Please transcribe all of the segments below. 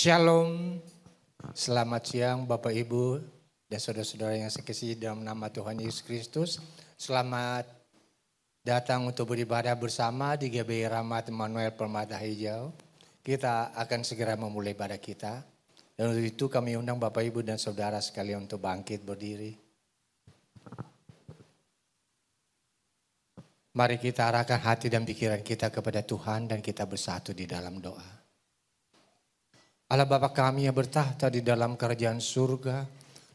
Shalom, selamat siang Bapak Ibu dan saudara-saudara yang saya kasihi dalam nama Tuhan Yesus Kristus. Selamat datang untuk beribadah bersama di GBI Rahmat Emmanuel Permata Hijau. Kita akan segera memulai ibadah kita. Dan untuk itu kami undang Bapak Ibu dan saudara sekalian untuk bangkit berdiri. Mari kita arahkan hati dan pikiran kita kepada Tuhan dan kita bersatu di dalam doa. Allah Bapa kami yang bertahta di dalam kerajaan surga,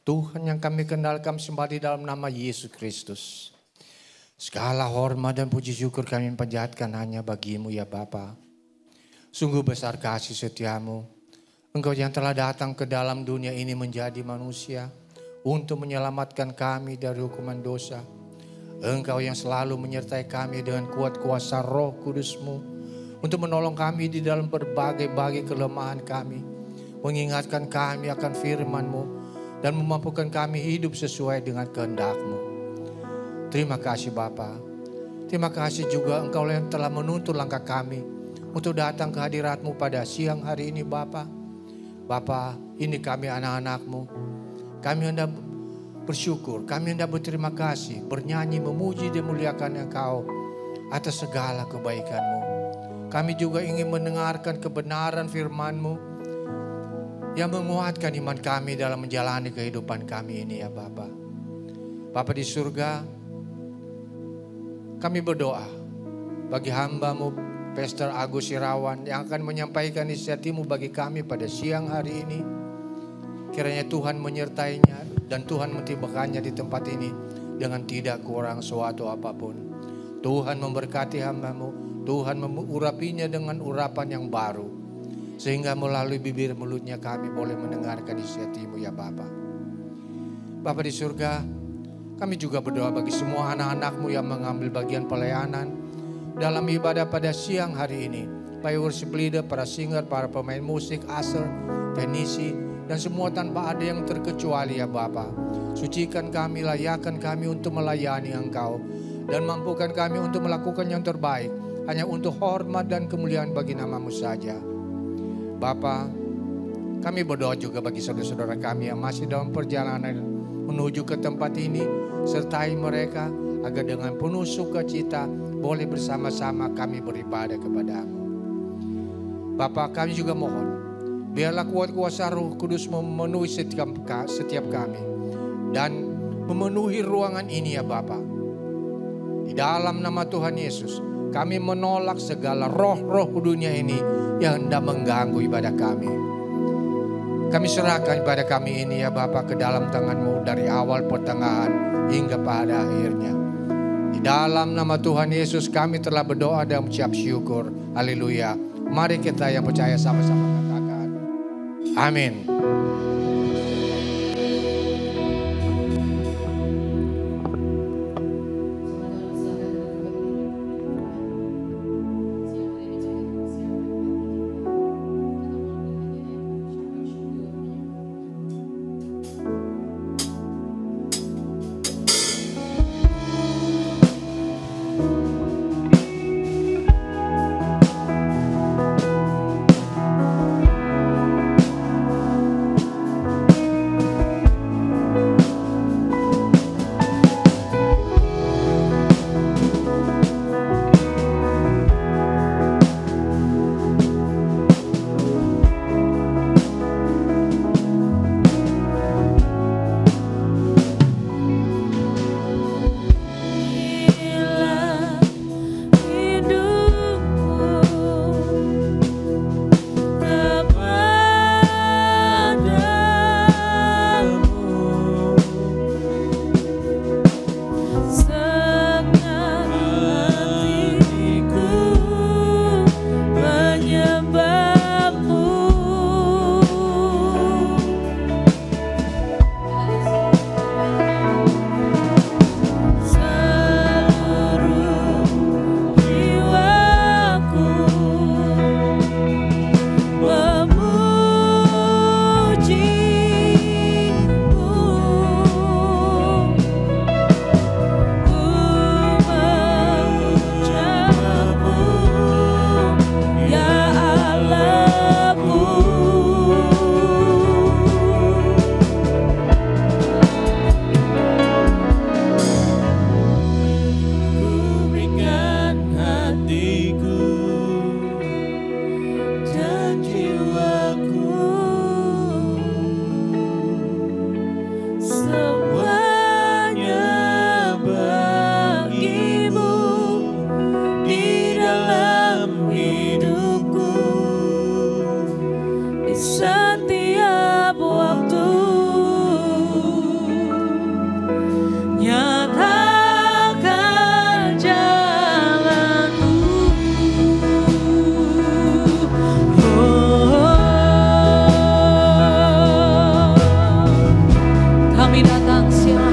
Tuhan yang kami kenal kami sembah di dalam nama Yesus Kristus. Segala hormat dan puji syukur kami panjatkan hanya bagimu ya Bapa. Sungguh besar kasih setiamu, Engkau yang telah datang ke dalam dunia ini menjadi manusia untuk menyelamatkan kami dari hukuman dosa. Engkau yang selalu menyertai kami dengan kuat kuasa Roh Kudus-Mu untuk menolong kami di dalam berbagai kelemahan kami, mengingatkan kami akan firman-Mu dan memampukan kami hidup sesuai dengan kehendak-Mu. Terima kasih Bapa. Terima kasih juga Engkau yang telah menuntun langkah kami untuk datang ke hadirat-Mu pada siang hari ini Bapa. Bapa, ini kami anak-anak-Mu. Kami hendak bersyukur, kami hendak berterima kasih, bernyanyi, memuji dan memuliakan Engkau atas segala kebaikan-Mu. Kami juga ingin mendengarkan kebenaran firman-Mu yang menguatkan iman kami dalam menjalani kehidupan kami ini ya Bapa. Bapa di surga, kami berdoa bagi hamba-Mu Pastor Agus Irawan yang akan menyampaikan isi-Mu bagi kami pada siang hari ini. Kiranya Tuhan menyertainya dan Tuhan mentibakannya di tempat ini dengan tidak kurang suatu apapun. Tuhan memberkati hamba-Mu. Tuhan mengurapinya dengan urapan yang baru. Sehingga melalui bibir mulutnya kami boleh mendengarkan isi-Mu ya Bapa. Bapa di surga, kami juga berdoa bagi semua anak-anak-Mu yang mengambil bagian pelayanan dalam ibadah pada siang hari ini. Baik worship leader, para singer, para pemain musik, usher, teknisi, dan semua tanpa ada yang terkecuali ya Bapa. Sucikan kami, layakkan kami untuk melayani Engkau. Dan mampukan kami untuk melakukan yang terbaik. Hanya untuk hormat dan kemuliaan bagi nama-Mu saja. Bapa, kami berdoa juga bagi saudara-saudara kami yang masih dalam perjalanan menuju ke tempat ini. Sertai mereka agar dengan penuh sukacita boleh bersama-sama kami beribadah kepada-Mu. Bapa, kami juga mohon, biarlah kuat kuasa Roh Kudus memenuhi setiap kami. Dan memenuhi ruangan ini ya Bapa. Di dalam nama Tuhan Yesus, kami menolak segala roh-roh dunia ini yang hendak mengganggu ibadah kami. Kami serahkan ibadah kami ini ya Bapa ke dalam tangan-Mu dari awal pertengahan hingga pada akhirnya. Di dalam nama Tuhan Yesus kami telah berdoa dan mengucap syukur. Haleluya. Mari kita yang percaya sama-sama katakan. Amin.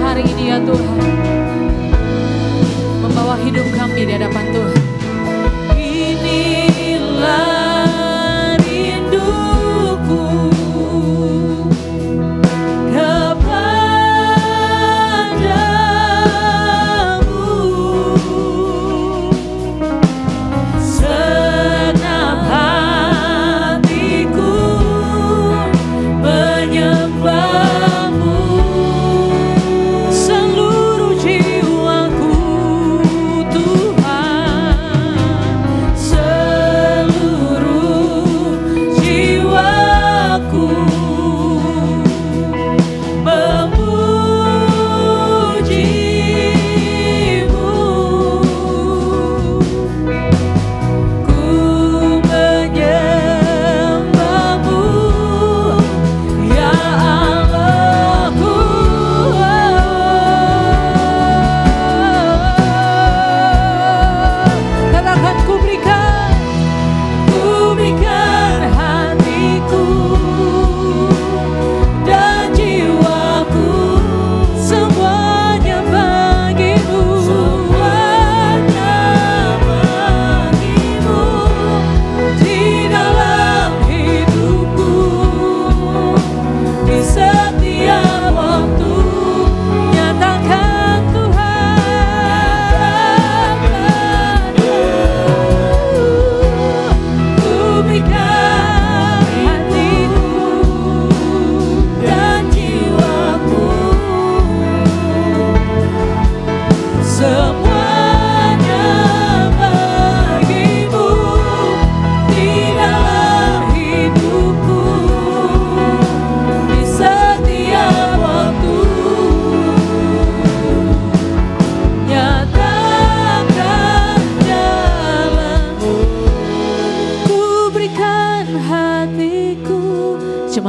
hari ini ya Tuhan, membawa hidup kami di hadapan Tuhan. Inilah rinduku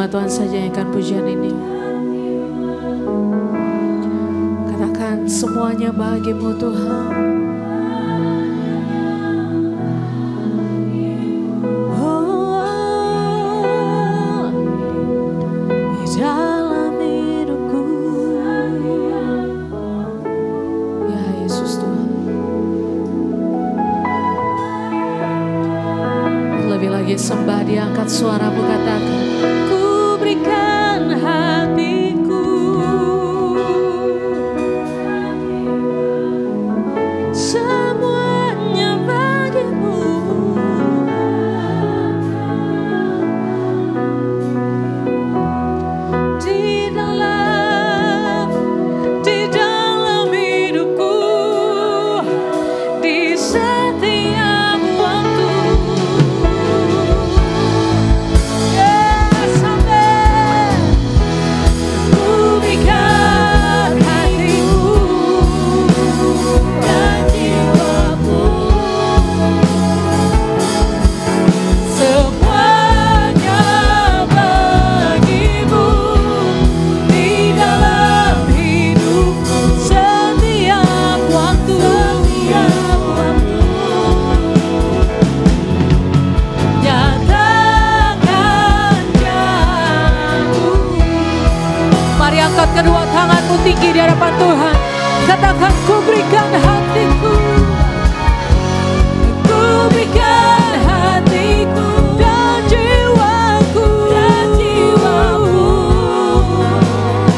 Tuhan saja yang akan pujian ini. Katakan semuanya bagimu Tuhan. Oh, di dalam hidupku. Ya Yesus Tuhan. Lebih lagi sembah, diangkat suaramu, katakan. Berikan hatiku, semuanya bagimu. Di dalam hidupku, di setiap waktu. Kedua tanganmu tinggi di hadapan Tuhan. Katakan, ku berikan hatiku. Ku berikan hatiku dan jiwaku.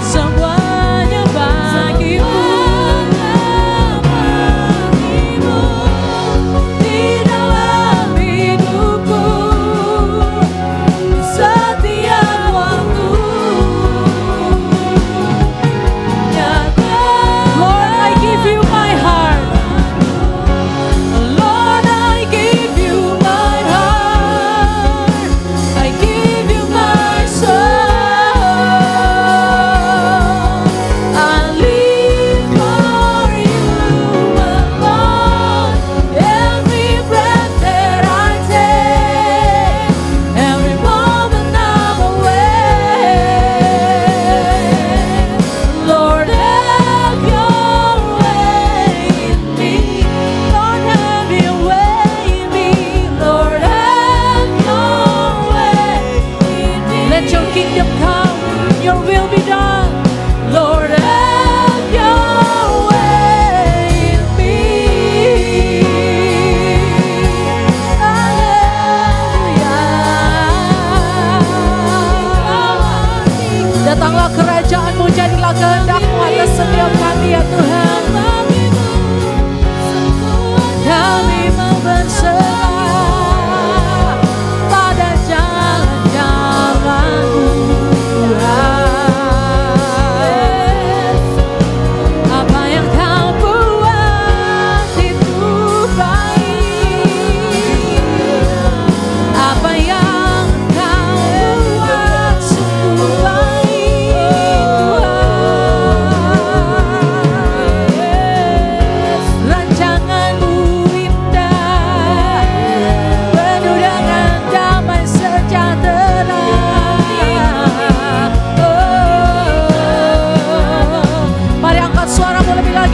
Semuanya bagimu. Di dalam hidupku, setiap waktu. Lord, I give you my heart.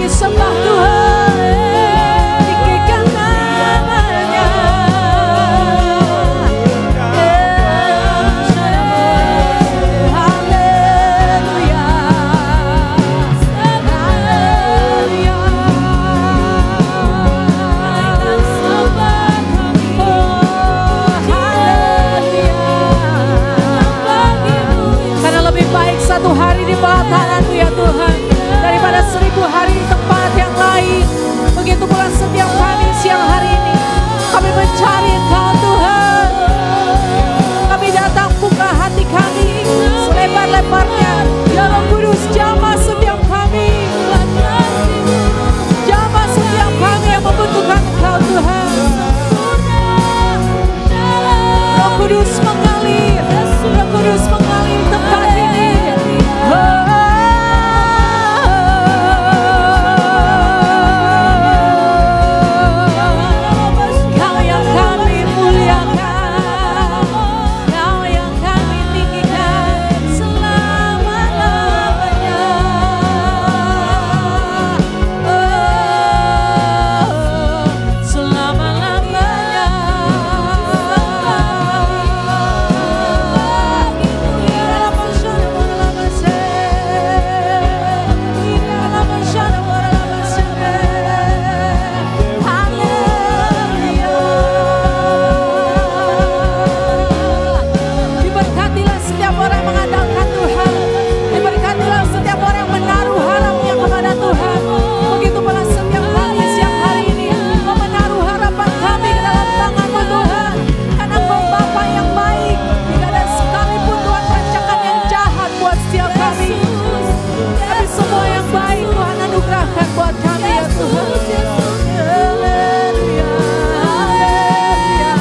lagi sembah Tuhan, tinggikan namanya. Haleluya, haleluya. Karena lebih baik satu hari di bawah tangan-Mu ya Tuhan, daripada 1000 hari di tempat yang lain. Begitu pula setiap kami siang hari ini, kami mencari Engkau Tuhan. Kami datang buka hati kami selebar-lebarnya. Ya Roh Kudus, jamah setiap kami. Jamah setiap kami yang membutuhkan Engkau Tuhan. Roh Kudus mengalir, Roh Kudus mengalir tempat ini. Kau yang kami muliakan, Kau yang kami tinggikan selama-lamanya. Selama-lamanya. Diberkatilah setiap orang yang mengandalkan Tuhan. Diberkatilah setiap orang yang menaruh harapnya kepada Tuhan. Begitu pula setiap kami siang hari ini Kau menaruh harapan kami ke dalam tangan-Mu Tuhan. Karena Kau Bapa yang baik, tidak ada sekalipun Tuhan rancangan yang jahat buat setiap kami. Tapi semua yang baik Tuhan anugerahkan buat kami ya Tuhan. Haleluya, haleluya,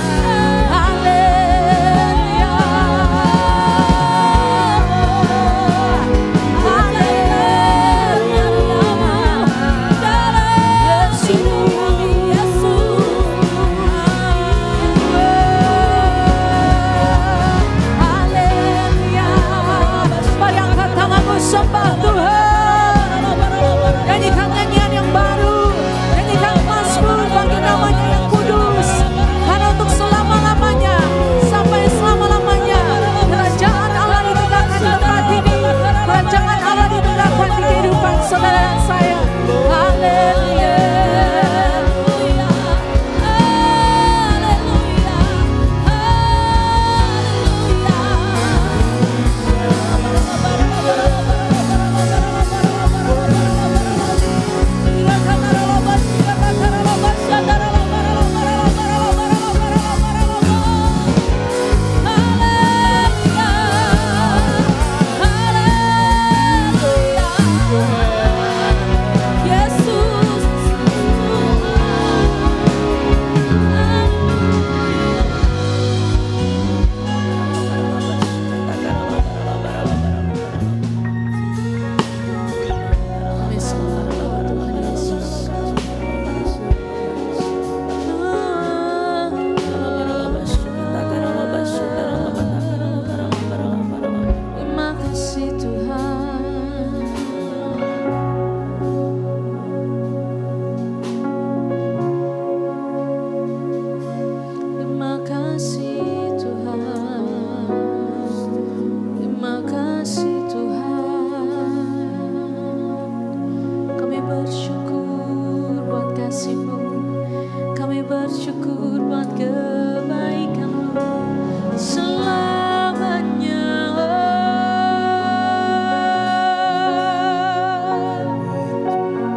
haleluya. Haleluya. Mari angkat tanganmu sembah Tuhan. Nyanyikan nyanyian yang baru, nyanyikan mazmur bagi namanya yang kudus. Karena untuk selama-lamanya, sampai selama-lamanya, kerajaan Allah ditegakkan di tempat ini. Kerajaan Allah ditegakkan di kehidupan saudara dan saya. Haleluya. Terima kasih Tuhan. Terima kasih Tuhan. Terima kasih Tuhan. Kami bersyukur buat kasih-Mu. Kami bersyukur buat kebaikan-Mu selamanya.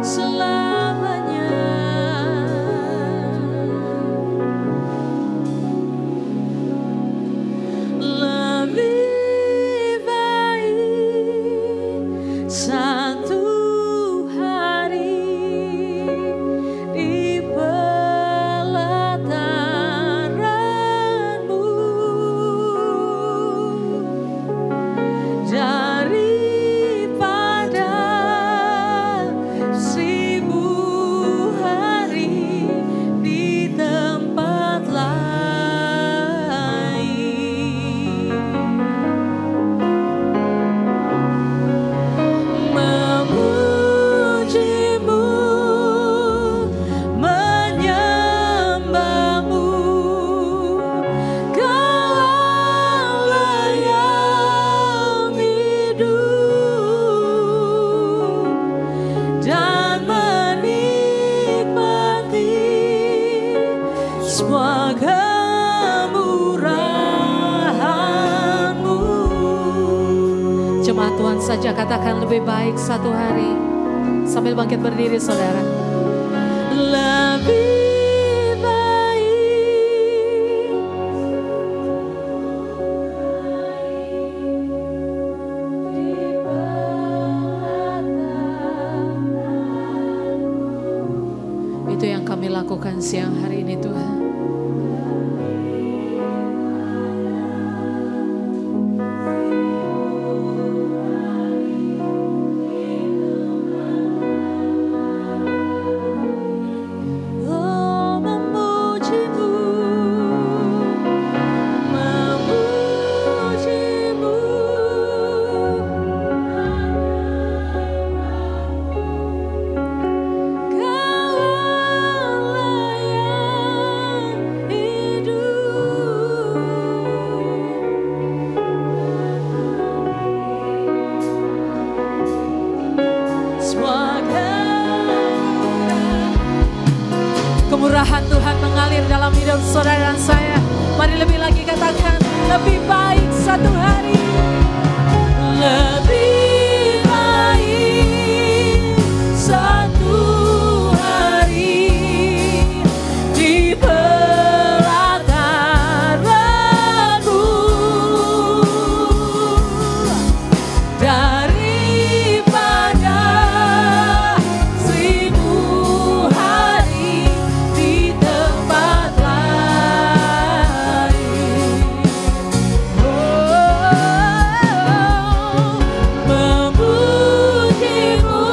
Selamanya. Lebih baik satu hari di pelataran dan menikmati semua kemurahan-Mu. Jemaat Tuhan saja katakan lebih baik satu hari. Sambil bangkit berdiri saudara. Lebih itu yang kami lakukan siang hari ini Tuhan. Kemurahan Tuhan mengalir dalam hidup saudara dan saya. Mari lebih lagi katakan, lebih baik satu hari. Lebih baik satu hari di pelataran-Mu daripada 1000 hari di tempat lain. Memuji-Mu,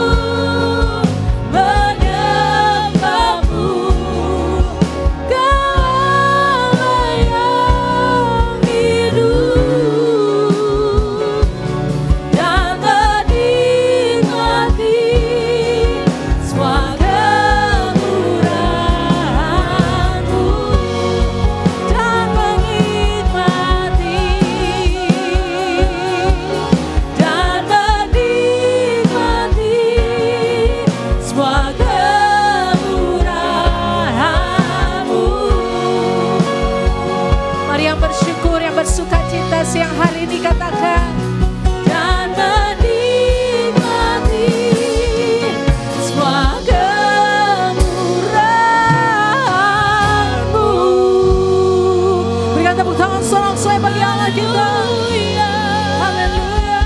menyembah-Mu, Kaulah yang hidup dan menikmati semua kemurahan-Mu dan menikmati semua kemurahan-Mu. Mari yang bersyukur, yang bersuka cita siang hari ini katakan, dan menikmati semua kemurahan-Mu. Berikan tepuk tangan sorak-sorai bagi Allah kita. Haleluya.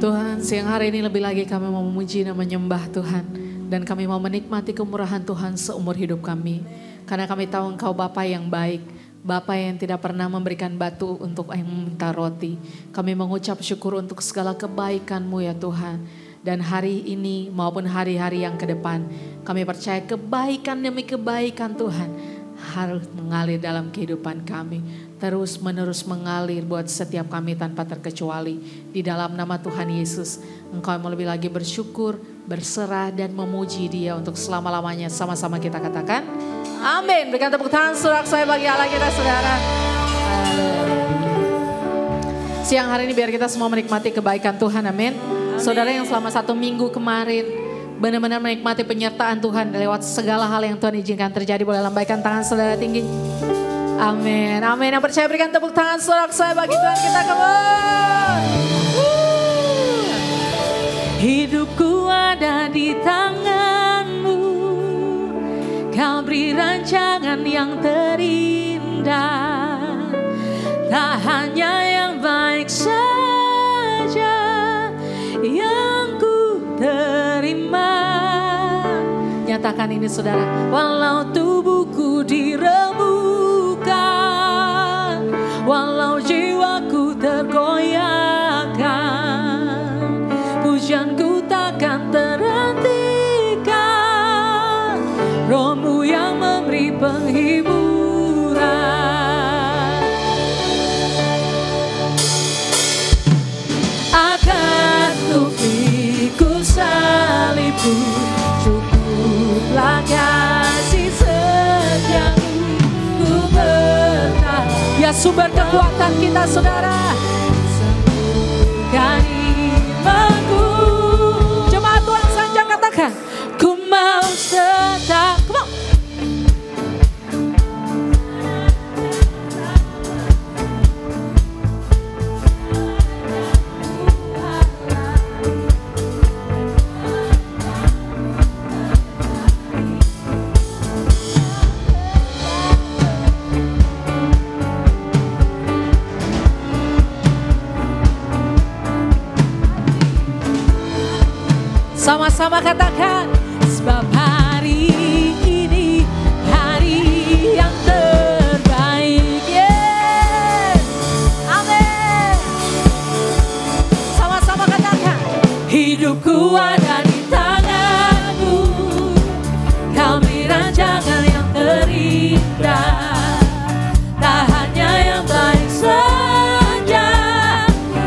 Tuhan, siang hari ini lebih lagi kami mau memuji dan menyembah Tuhan. Dan kami mau menikmati kemurahan Tuhan seumur hidup kami. Karena kami tahu Engkau Bapa yang baik. Bapa yang tidak pernah memberikan batu untuk yang meminta roti. Kami mengucap syukur untuk segala kebaikan-Mu ya Tuhan. Dan hari ini maupun hari-hari yang ke depan, kami percaya kebaikan demi kebaikan Tuhan harus mengalir dalam kehidupan kami. Terus menerus mengalir buat setiap kami tanpa terkecuali. Di dalam nama Tuhan Yesus, Engkau mau lebih lagi bersyukur, berserah dan memuji Dia untuk selama-lamanya. Sama-sama kita katakan, amin. Berikan tepuk tangan sorak-sorai bagi Allah kita saudara. Siang hari ini biar kita semua menikmati kebaikan Tuhan, amin. Saudara yang selama 1 minggu kemarin benar-benar menikmati penyertaan Tuhan lewat segala hal yang Tuhan izinkan terjadi, boleh lambaikan tangan saudara tinggi. Amin, amin. Yang percaya berikan tepuk tangan sorak-sorai bagi Tuhan kita, come on. Hidupku ada di tangan-Mu, Kau beri rancangan yang terindah. Tak hanya yang baik saja yang ku terima. Nyatakan ini saudara. Walau tubuhku dirembukan, walau jiwaku tergoyahkan, pujianku takkan terhentikan. Roh-Mu yang memberi penghiburan. Akan tupiku salibku, cukuplah kasih setiamu. Ku bertahan, ya sumber kekuatan kita saudara. Sembuhkan Sama-sama katakan, sebab hari ini hari yang terbaik. Yes. Amin. Sama-sama katakan, hidupku ada di tangan-Mu, Kau beri rancangan yang terindah, tak hanya yang baik saja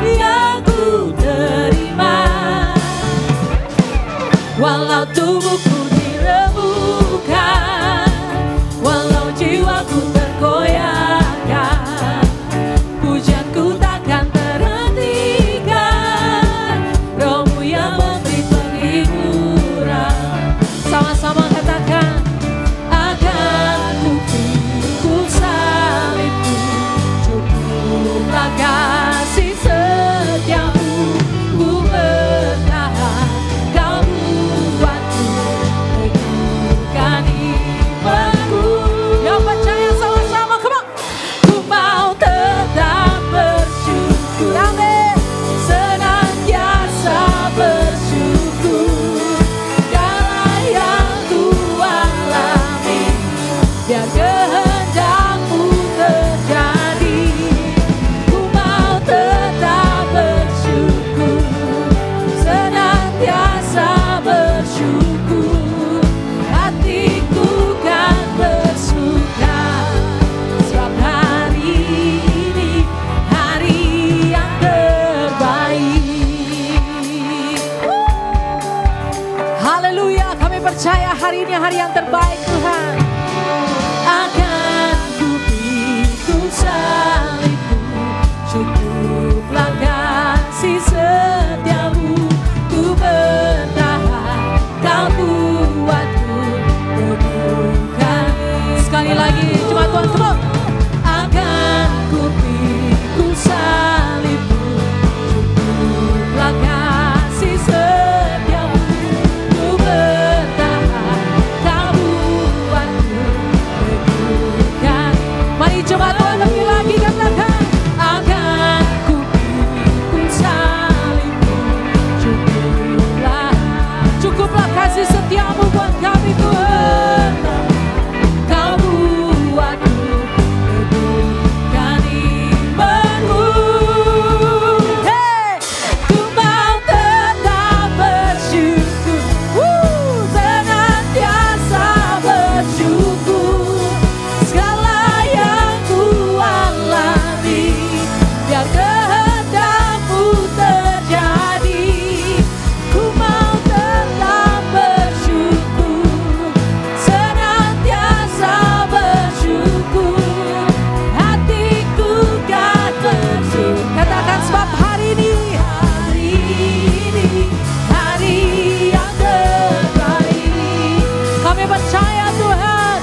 yang ku terima. Walau tubuhku dirembukan, walau jiwaku terkoyakkan, pujianku takkan terhentikan, Roh-Mu yang memberi penghiburan. Sama-sama katakan, akan ku pikul salibmu, cukuplah kasih setiamu, ku bertahan, Kau buatku teguhkan imanku. Yang percaya sama-sama, come on. Ku mau tetap bersyukur, amin, senantiasa bersyukur, segala yang ku alami, biar kehendak-Mu terjadi. Ku mau tetap bersyukur, senantiasa bersyukur, hatiku kan bersuka, sebab hari ini hari yang terbaik. Haleluya, kami percaya hari ini hari yang terbaik Tuhan. Akan ku pikul salibmu, cukuplah kasih setiamu, ku bertahan, Kau buatku teguhkan. Sekali lagi, cuma Tuhan, come on. Akan ku pikul salibmu, cukuplah kasih setiamu, ku bertahan, Kau buatku teguhkan. Mari coba Tuhan lebih lagi katakan, akan ku pikul salibmu, cukuplah kasih setiamu buat kami Tuhan, Kau buatku teguhkan imanku. Hey, ku mau tetap bersyukur, senantiasa bersyukur, segala yang ku alami, biar kehendak-Mu terjadi. Ku mau tetap bersyukur, senantiasa bersyukur, hatiku kan bersyukur. Katakan, sebab hari ini hari yang terbaik. Kami percaya Tuhan,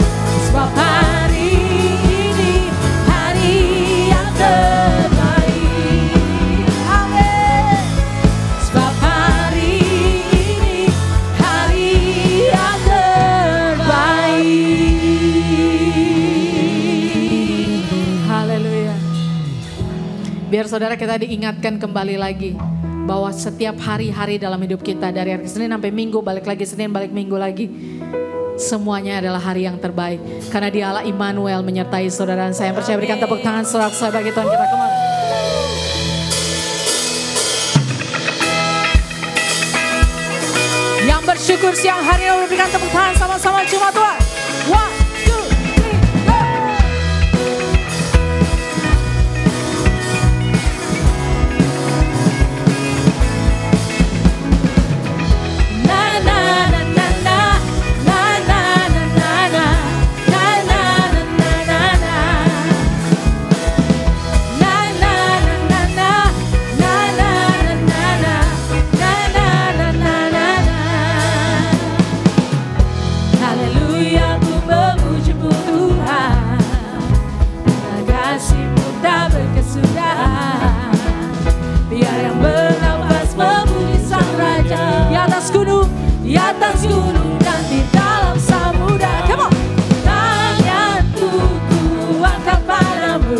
sebab hari ini hari yang terbaik. Amin. Sebab hari ini hari yang terbaik. Haleluya. Biar saudara kita diingatkan kembali lagi bahwa setiap hari-hari dalam hidup kita, dari hari Senin sampai Minggu, balik lagi Senin, balik Minggu lagi, semuanya adalah hari yang terbaik. Karena Dia Allah Immanuel menyertai saudara dan saya. Yang percaya berikan tepuk tangan saudara bagi Tuhan kita. Kemana? Yang bersyukur siang hari ini berikan tepuk tangan sama-sama cuma Tuhan. 1, 2, 3, go! Haleluya, ku memuji-Mu Tuhan, kasih-Mu tak berkesudahan. Biar yang bernafas memuji Sang Raja di atas gunung dan di dalam samudra. Come on. Tanganku kuangkat padamu,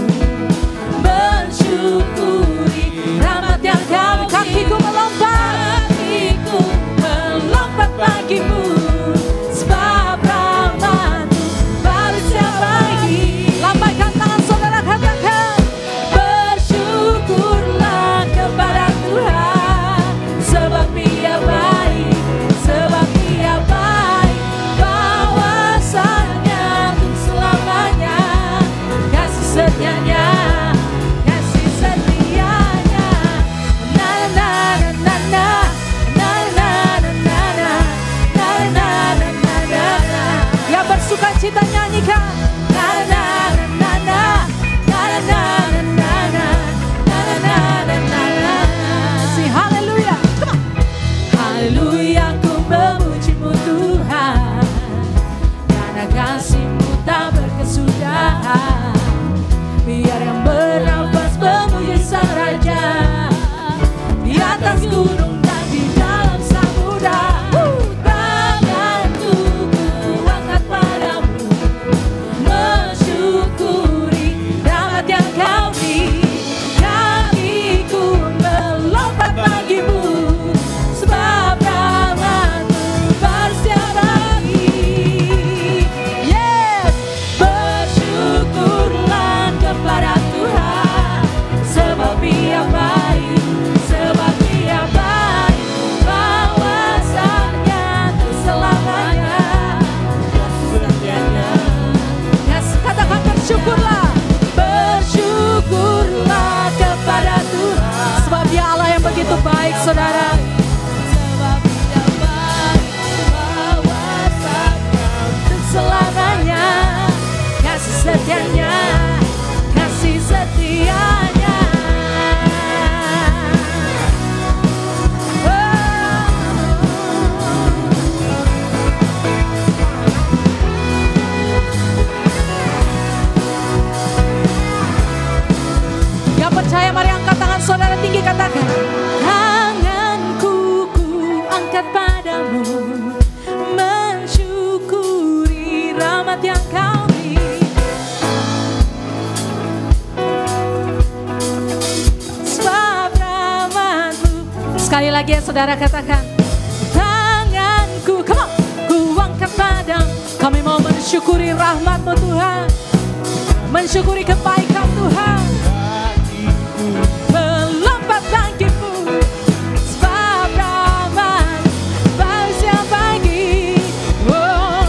bersyukuri rahmat yang Kau. Kakiku melompat atas gunung dan di dalam samudra. Tanganku kuangkat padamu, mensyukuri rahmat yang kau beri. Kakiku melompat bagimu, sebab rahmat-Mu baru setiap pagi. Yes, bersyukurlah kepada Tuhan, sebab Dia baik, sebab Dia baik. Bahwasanya untuk selamanya, setianya. Yes, katakan bersyukurlah, bersyukurlah kepada Tuhan, sebab Dia Allah yang begitu baik, saudara. Sebab Dia baik, bahwasanya untuk selamanya, kasih setianya, kasih setianya. Yang percaya mari angkat tangan saudara tinggi, katakan, tanganku ku angkat padamu, mensyukuri rahmat yang kau beri. Sebab rahmat-Mu. Sekali lagi ya saudara, katakan, tanganku, come on, ku angkat padamu. Kami mau mensyukuri rahmat-Mu Tuhan, mensyukuri kebaikan Tuhan. Melompat bagimu, sebab rahmat baru setiap pagi. Oh,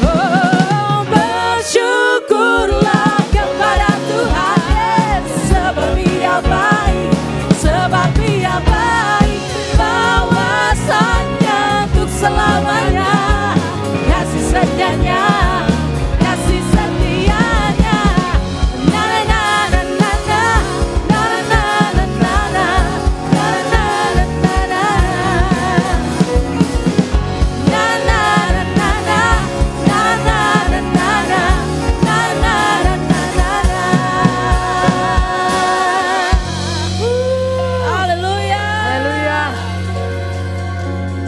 oh, bersyukurlah kepada Tuhan, sebab Dia baik, sebab Dia baik. Bahwasanya untuk selamanya, kasih setianya, kasih setianya. Na na na na na na na na na na na na na na na Haleluya.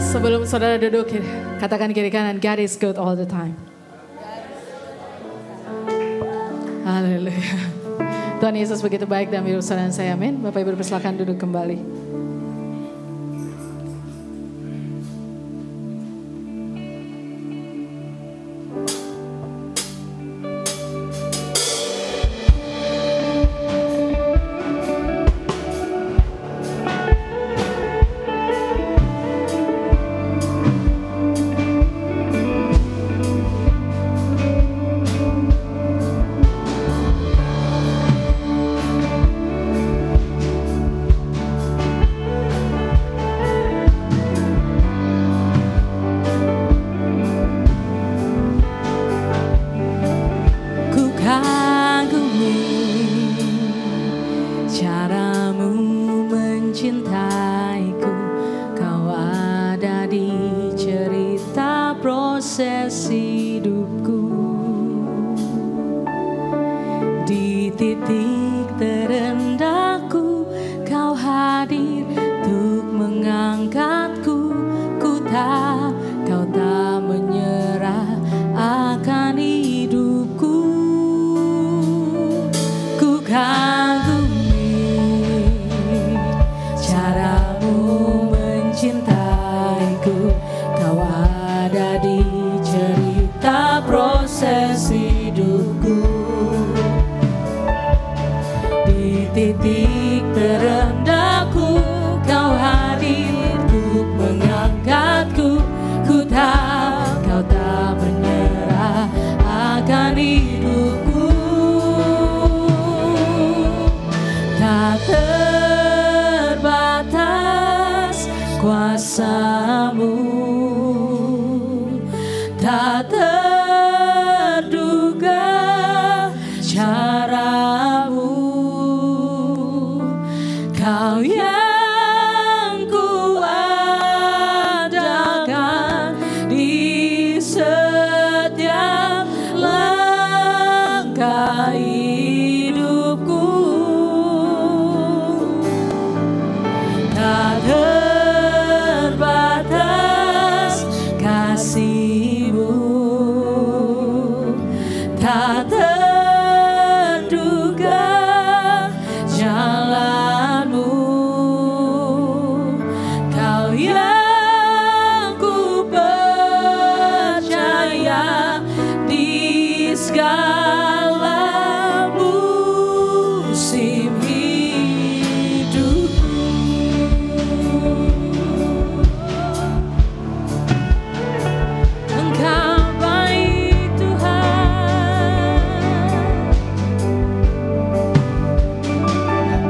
Sebelum saudara duduk, katakan kiri kanan, God is good all the time. Haleluya. Tuhan Yesus begitu baik dalam hidup saudara dan saya, amin. Bapak Ibu persilakan duduk kembali. proses hidupku. Di titik terendahku Kau hadir untuk mengangkatku. Ku tahu Kau tak menyerah akan hidupku. Ku kagumi caramu mencintaiku. Kau ada di cerita proses hidupku. Di titik terendahku Kau hadir untuk mengangkatku. Ku tahu Kau tak menyerah akan hidupku. Tak terbatas kuasa-Mu, tak terduga cara-Mu. Kau yang ku adakan di setiap langkah hidupku. Tak segala musim hidupku. Engkau baik Tuhan,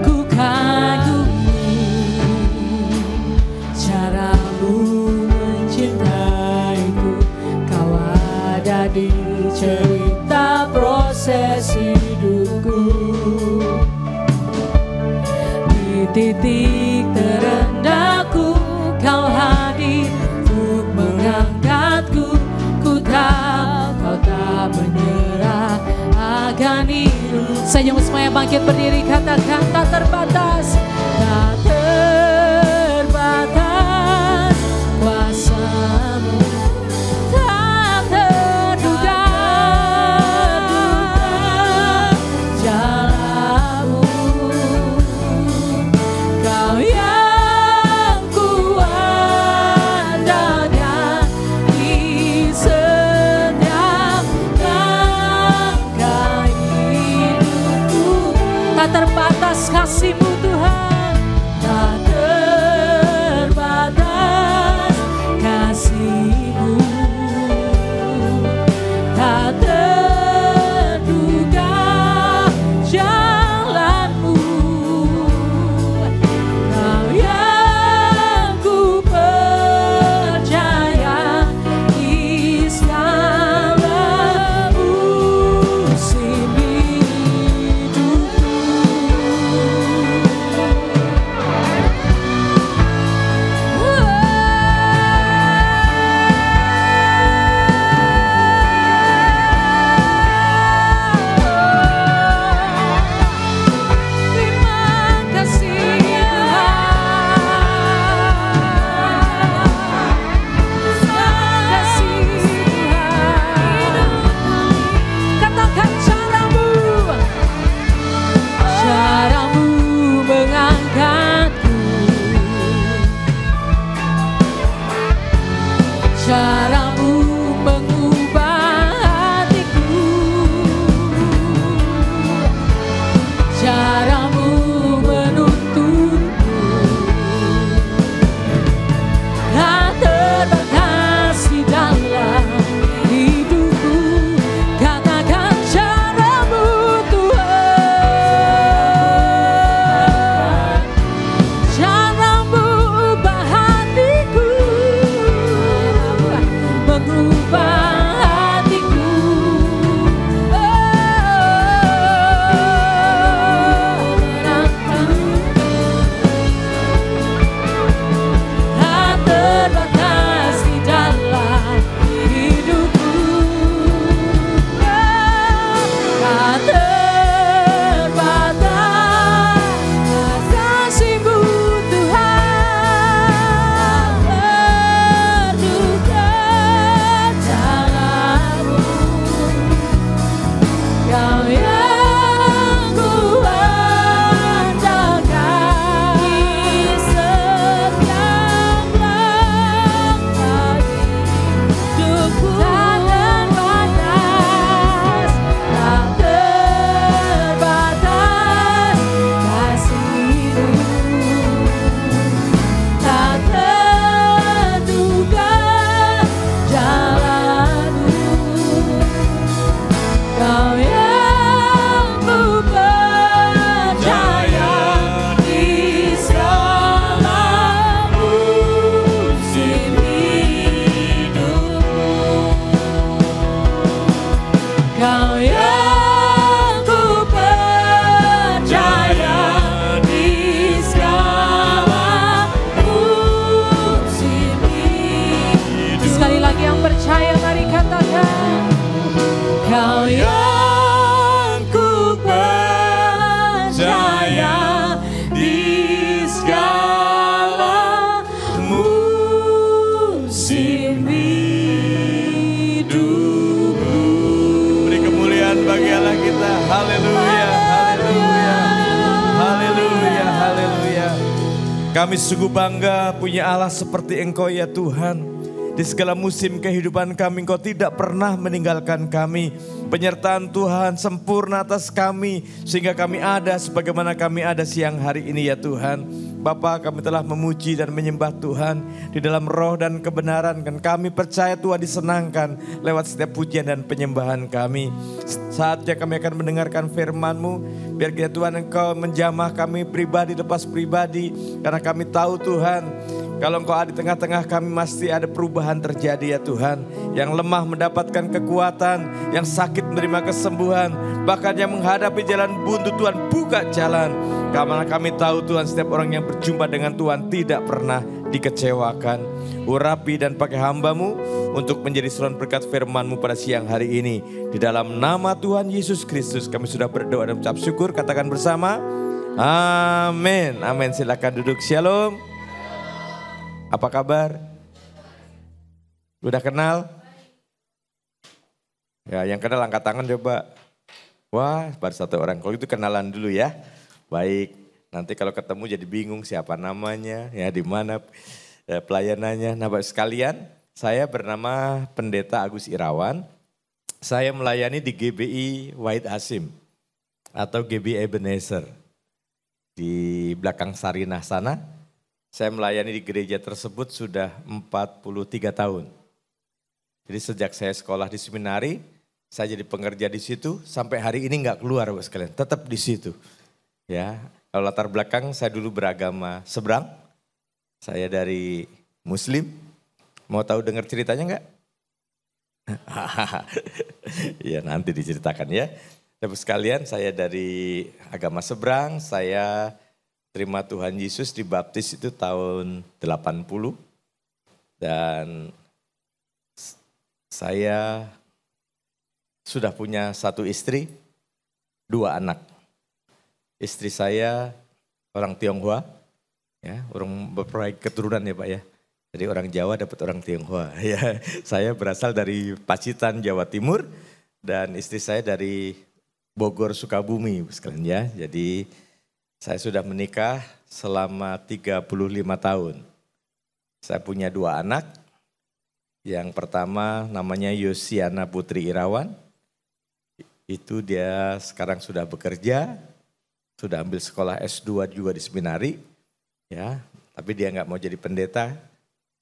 ku kagumi caramu mencintaiku. Kau ada di cerita proses hidupku, di titik terendahku kau hadir untuk mengangkatku. Ku tahu kau tak menyerah akan hidup. Senyum semuanya bangkit berdiri, katakan tak terbatas, tak terbatas kuasamu. Terbatas kasih-Mu Tuhan, tak terbatas kasih-Mu, tak terduga jalan-Mu. Kau yang ku percaya di segala musim hidupku. Caramu mengubah hatiku, caramu menuntunku, tak terbatas di dalam hidupku. Katakan caramu Tuhan, caramu ubah hatiku, mengubah hatiku. Tak terbatas di dalam hidupku, tak terbatas kasih-Mu Tuhan, terduga jalan-Mu. Kau yang ku andalkan di setiap langkah hidupku. Tak terbatas kasih-Mu, tak terduga jalan-Mu. Kau yang ku percaya di segala musim hidupku. Kau yang ku percaya di segala musim hidup. Sekali lagi yang percaya, mari katakan, Kau yang ku percaya di segala musim hidupku. Beri kemuliaan bagi Allah kita. Haleluya, haleluya, haleluya, haleluya. Kami sungguh bangga punya Allah seperti Engkau ya Tuhan. Di segala musim kehidupan kami, Engkau tidak pernah meninggalkan kami. Penyertaan Tuhan sempurna atas kami, sehingga kami ada sebagaimana kami ada siang hari ini ya Tuhan. Bapa, kami telah memuji dan menyembah Tuhan di dalam roh dan kebenaran. Dan kami percaya Tuhan disenangkan lewat setiap pujian dan penyembahan kami. Saatnya kami akan mendengarkan firman-Mu. Biar kita Tuhan Engkau menjamah kami pribadi lepas pribadi. Karena kami tahu Tuhan, kalau Engkau ada di tengah-tengah kami pasti ada perubahan terjadi ya Tuhan. Yang lemah mendapatkan kekuatan, yang sakit menerima kesembuhan. Bahkan yang menghadapi jalan buntu Tuhan buka jalan. Karena kami tahu Tuhan setiap orang yang berjumpa dengan Tuhan tidak pernah dikecewakan. Urapi dan pakai hamba-Mu untuk menjadi saluran berkat firman-Mu pada siang hari ini. Di dalam nama Tuhan Yesus Kristus kami sudah berdoa dan mengucap syukur. Katakan bersama, amin. Amin, silakan duduk. Shalom. Apa kabar? Udah kenal? Ya, yang kenal angkat tangan coba. Wah, baru satu orang. Kalau itu kenalan dulu ya. Baik, nanti kalau ketemu jadi bingung siapa namanya, ya di mana pelayanannya. Nah, Bapak sekalian, saya bernama Pendeta Agus Irawan. Saya melayani di GBI Wahid Hasim atau GBI Ebenezer di belakang Sarinah sana. Saya melayani di gereja tersebut sudah 43 tahun. Jadi sejak saya sekolah di seminari, saya jadi pengerja di situ, sampai hari ini nggak keluar Bapak sekalian, tetap di situ. Ya, kalau latar belakang saya dulu beragama seberang, saya dari Muslim. Mau tahu dengar ceritanya nggak? Ya nanti diceritakan ya. Bapak sekalian, saya dari agama seberang, saya terima Tuhan Yesus dibaptis itu tahun 80. Dan saya sudah punya satu istri, 2 anak. Istri saya orang Tionghoa, ya, orang berproyek keturunan ya Pak ya. Jadi orang Jawa dapat orang Tionghoa. Ya, saya berasal dari Pacitan, Jawa Timur, dan istri saya dari Bogor, Sukabumi, sekalian ya. Jadi saya sudah menikah selama 35 tahun. Saya punya 2 anak. Yang pertama namanya Yosiana Putri Irawan. Itu dia sekarang sudah bekerja. Sudah ambil sekolah S2 juga di seminari, ya. Tapi dia nggak mau jadi pendeta,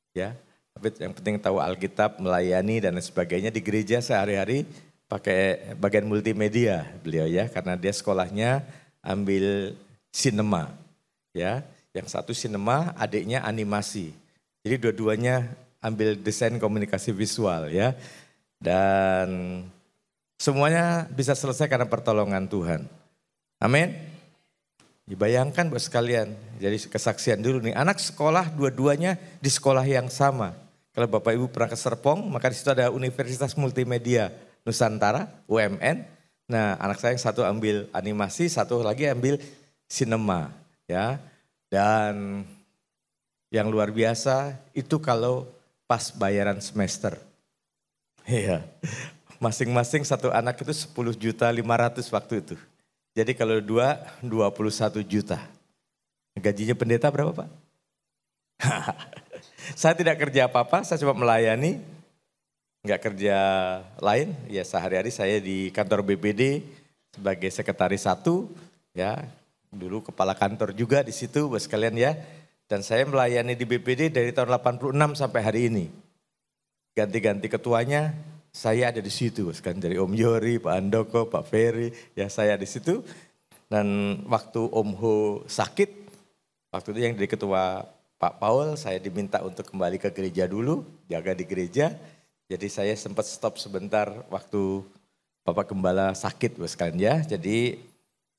ya. Tapi yang penting tahu Alkitab, melayani dan lain sebagainya di gereja sehari-hari pakai bagian multimedia beliau ya, karena dia sekolahnya ambil sinema, ya. Yang satu sinema, adiknya animasi. Jadi dua-duanya ambil desain komunikasi visual, ya. Dan semuanya bisa selesai karena pertolongan Tuhan. Amin. Dibayangkan buat sekalian, jadi kesaksian dulu nih, anak sekolah dua-duanya di sekolah yang sama. Kalau Bapak Ibu pernah ke Serpong, maka di situ ada Universitas Multimedia Nusantara, UMN. Nah, anak saya yang satu ambil animasi, satu lagi ambil sinema, ya. Dan yang luar biasa itu kalau pas bayaran semester. Iya. Masing-masing satu anak itu 10.500.000 waktu itu. Jadi kalau 21 juta. Gajinya pendeta berapa Pak? Saya tidak kerja apa-apa, saya cuma melayani. Enggak kerja lain, ya sehari-hari saya di kantor BPD sebagai sekretaris 1. Ya, dulu kepala kantor juga di situ buat sekalian ya. Dan saya melayani di BPD dari tahun 86 sampai hari ini. Ganti-ganti ketuanya. Saya ada di situ, kan dari Om Yori, Pak Andoko, Pak Ferry, ya saya di situ. Dan waktu Om Ho sakit, waktu itu yang jadi ketua Pak Paul, saya diminta untuk kembali ke gereja dulu, jaga di gereja. Jadi saya sempat stop sebentar waktu Bapak Gembala sakit, bos kalian ya. Jadi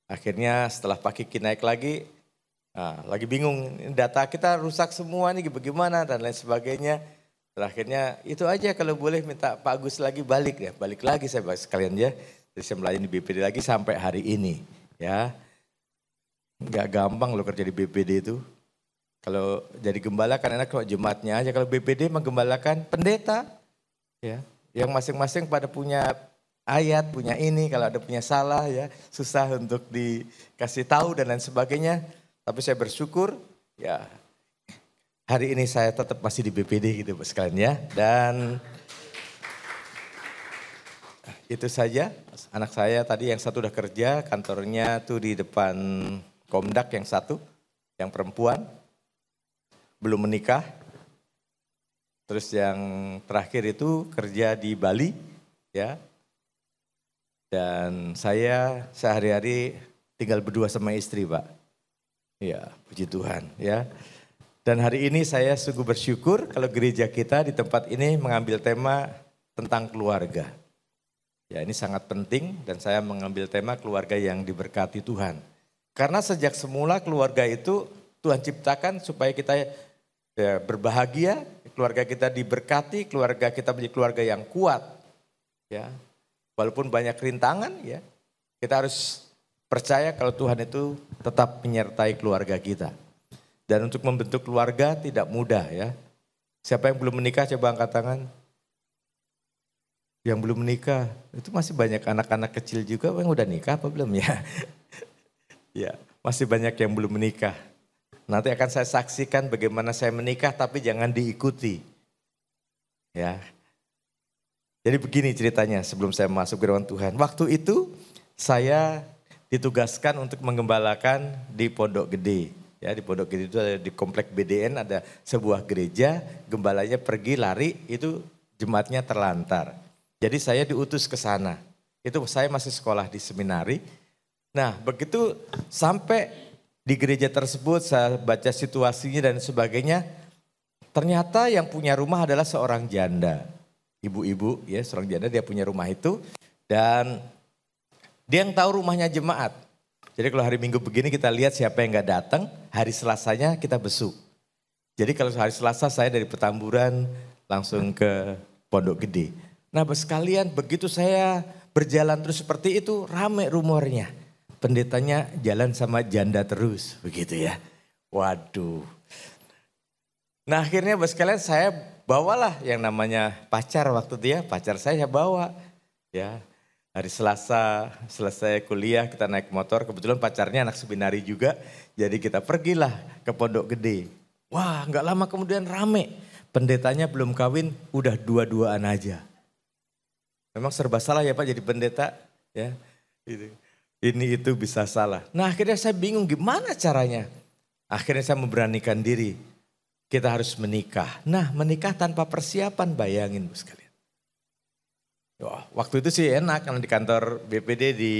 akhirnya setelah Pak Kiki naik lagi, lagi bingung, data kita rusak semua nih bagaimana dan lain sebagainya. Terakhirnya itu aja kalau boleh minta Pak Agus lagi balik ya. Balik lagi saya sekalian ya. Jadi saya melayani di BPD lagi sampai hari ini ya. Gak gampang loh kerja di BPD itu. Kalau jadi gembala kan enak kalau jemaatnya aja. Kalau BPD menggembalakan pendeta ya. Yang masing-masing pada punya ayat, punya ini. Kalau ada punya salah ya susah untuk dikasih tahu dan lain sebagainya. Tapi saya bersyukur ya. hari ini saya tetap masih di BPD gitu sekalian ya. Dan itu saja, anak saya tadi yang satu udah kerja, kantornya tuh di depan Komdak, yang satu, yang perempuan, belum menikah. Terus yang terakhir itu kerja di Bali, ya. Dan saya sehari-hari tinggal berdua sama istri, Pak. Ya, puji Tuhan, ya. Dan hari ini saya sungguh bersyukur kalau gereja kita di tempat ini mengambil tema tentang keluarga. Ya, ini sangat penting dan saya mengambil tema keluarga yang diberkati Tuhan. Karena sejak semula keluarga itu Tuhan ciptakan supaya kita berbahagia, keluarga kita diberkati, keluarga kita menjadi keluarga yang kuat. Ya, walaupun banyak rintangan, ya, kita harus percaya kalau Tuhan itu tetap menyertai keluarga kita. Dan untuk membentuk keluarga tidak mudah, ya. Siapa yang belum menikah coba angkat tangan. Yang belum menikah, itu masih banyak anak-anak kecil juga yang udah nikah apa belum ya? Ya, masih banyak yang belum menikah. Nanti akan saya saksikan bagaimana saya menikah tapi jangan diikuti. Ya. Jadi begini ceritanya sebelum saya masuk ke firman Tuhan. Waktu itu saya ditugaskan untuk menggembalakan di Pondok Gede. Ya, di Pondok Gede itu ada di komplek BDN ada sebuah gereja, gembalanya pergi lari, itu jemaatnya terlantar. Jadi saya diutus ke sana. Itu saya masih sekolah di seminari. Nah, begitu sampai di gereja tersebut saya baca situasinya dan sebagainya. Ternyata yang punya rumah adalah seorang janda. Ibu-ibu, ya, seorang janda, dia punya rumah itu dan dia yang tahu rumahnya jemaat. Jadi kalau hari Minggu begini kita lihat siapa yang gak datang, hari Selasanya kita besuk. Jadi kalau hari Selasa saya dari Petamburan langsung ke Pondok Gede. Nah sekalian begitu saya berjalan terus seperti itu rame rumornya. Pendetanya jalan sama janda terus begitu ya. Waduh. Nah akhirnya sekalian saya bawalah yang namanya pacar waktu itu ya. Pacar saya bawa ya. Hari Selasa selesai kuliah kita naik motor, kebetulan pacarnya anak seminari juga. Jadi kita pergilah ke Pondok Gede. Wah gak lama kemudian rame. Pendetanya belum kawin udah dua-duaan aja. Memang serba salah ya Pak jadi pendeta. Ya, ini itu bisa salah. Nah akhirnya saya bingung gimana caranya. Akhirnya saya memberanikan diri. Kita harus menikah. Nah menikah tanpa persiapan bayangin Bu sekalian. Wah, waktu itu sih enak karena di kantor BPD di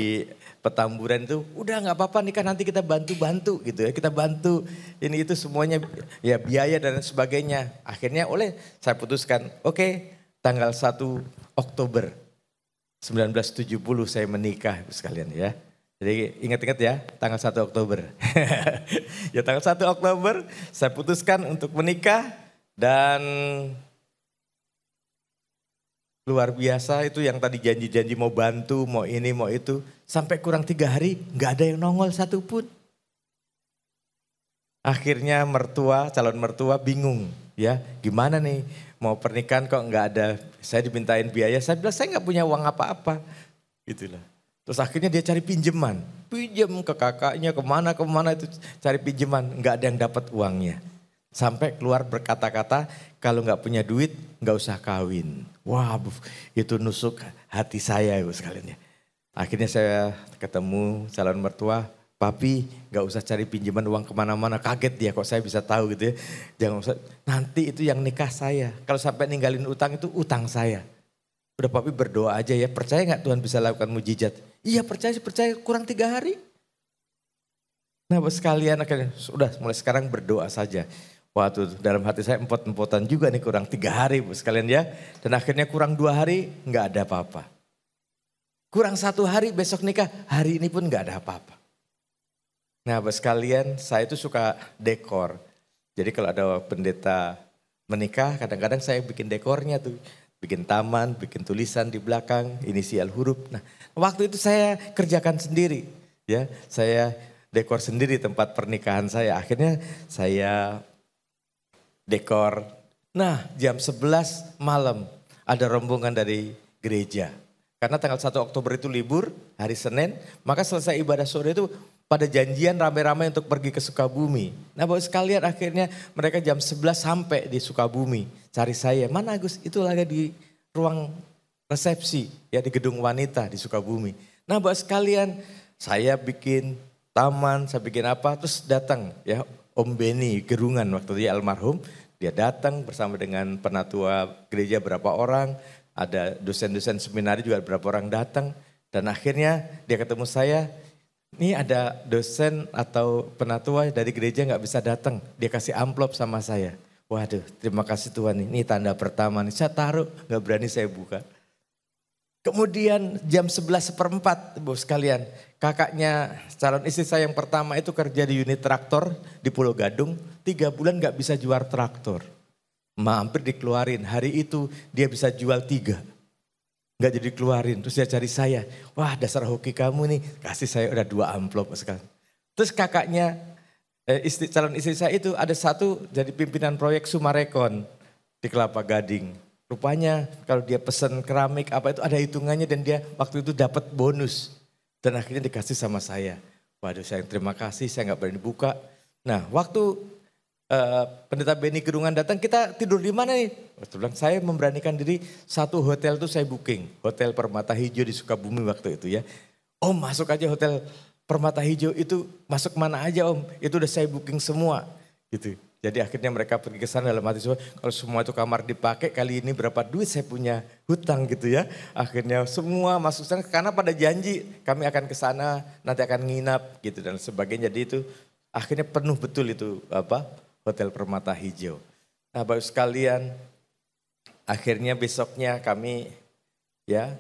Petamburan itu udah gak apa-apa nikah nanti kita bantu-bantu gitu ya. Kita bantu ini itu semuanya ya biaya dan sebagainya. Akhirnya saya putuskan oke, tanggal 1 Oktober 1970 saya menikah Ibu sekalian ya. Jadi ingat-ingat ya tanggal 1 Oktober. Ya tanggal 1 Oktober saya putuskan untuk menikah dan luar biasa itu yang tadi janji-janji mau bantu, mau ini, mau itu. Sampai kurang 3 hari gak ada yang nongol satupun. Akhirnya calon mertua bingung ya. Gimana nih mau pernikahan kok gak ada. Saya dimintain biaya, saya bilang saya gak punya uang apa-apa. Gitulah. Terus akhirnya dia cari pinjaman. Pinjam ke kakaknya kemana itu cari pinjaman. Gak ada yang dapat uangnya. Sampai keluar berkata-kata kalau gak punya duit gak usah kawin. Wah itu nusuk hati saya Ibu sekalian ya. Akhirnya saya ketemu calon mertua. Papi gak usah cari pinjaman uang kemana-mana. Kaget dia kok saya bisa tahu gitu ya. Jangan usah, nanti itu yang nikah saya. Kalau sampai ninggalin utang itu utang saya. Udah papi berdoa aja ya. Percaya gak Tuhan bisa lakukan mujizat? Iya percaya kurang 3 hari. Nah sekalian akhirnya sudah mulai sekarang berdoa saja. Waduh dalam hati saya empot-empotan juga nih kurang 3 hari Bu sekalian ya. Dan akhirnya kurang 2 hari gak ada apa-apa. Kurang 1 hari besok nikah, hari ini pun gak ada apa-apa. Nah Bu sekalian saya itu suka dekor. Jadi kalau ada pendeta menikah kadang-kadang saya bikin dekornya tuh. Bikin taman, bikin tulisan di belakang, inisial huruf. Nah waktu itu saya kerjakan sendiri. Ya, saya dekor sendiri tempat pernikahan saya. Akhirnya saya dekor. Nah jam 11 malam ada rombongan dari gereja. Karena tanggal 1 Oktober itu libur, hari Senin. Maka selesai ibadah sore itu pada janjian rame-rame untuk pergi ke Sukabumi. Nah Bapak sekalian akhirnya mereka jam 11 sampai di Sukabumi. Cari saya, mana Agus? Itu lagi di ruang resepsi ya di gedung wanita di Sukabumi. Nah Bapak sekalian saya bikin taman, saya bikin apa, terus datang ya Om Beni Gerungan waktu dia almarhum. Dia datang bersama dengan penatua gereja berapa orang, ada dosen-dosen seminari juga berapa orang datang. Dan akhirnya dia ketemu saya, ini ada dosen atau penatua dari gereja gak bisa datang. Dia kasih amplop sama saya. Waduh terima kasih Tuhan, ini tanda pertama nih. Saya taruh gak berani saya buka. Kemudian jam 11:15 Bapak sekalian. Kakaknya calon istri saya yang pertama itu kerja di unit traktor di Pulau Gadung. 3 bulan gak bisa jual traktor. Hampir dikeluarin, hari itu dia bisa jual 3. Gak jadi keluarin, terus dia cari saya. Wah dasar hoki kamu nih, kasih saya udah 2 amplop sekarang. Terus kakaknya, calon istri saya itu ada satu jadi pimpinan proyek Sumarekon di Kelapa Gading. Rupanya kalau dia pesen keramik apa itu ada hitungannya dan dia waktu itu dapat bonus. Dan akhirnya dikasih sama saya. Waduh saya terima kasih, saya gak berani buka. Nah waktu Pendeta Beni Gerungan datang, kita tidur di mana nih? Saya bilang, saya memberanikan diri satu hotel tuh saya booking. Hotel Permata Hijau di Sukabumi waktu itu ya. Om masuk aja hotel Permata Hijau itu masuk mana aja Om. Itu udah saya booking semua gitu. Jadi akhirnya mereka pergi ke sana dalam hati semua. Kalau semua itu kamar dipakai kali ini berapa duit saya punya hutang gitu ya. Akhirnya semua masuk sana karena pada janji kami akan ke sana nanti akan nginap gitu dan sebagainya. Jadi itu akhirnya penuh betul itu Hotel Permata Hijau. Nah Bapak sekalian, akhirnya besoknya kami ya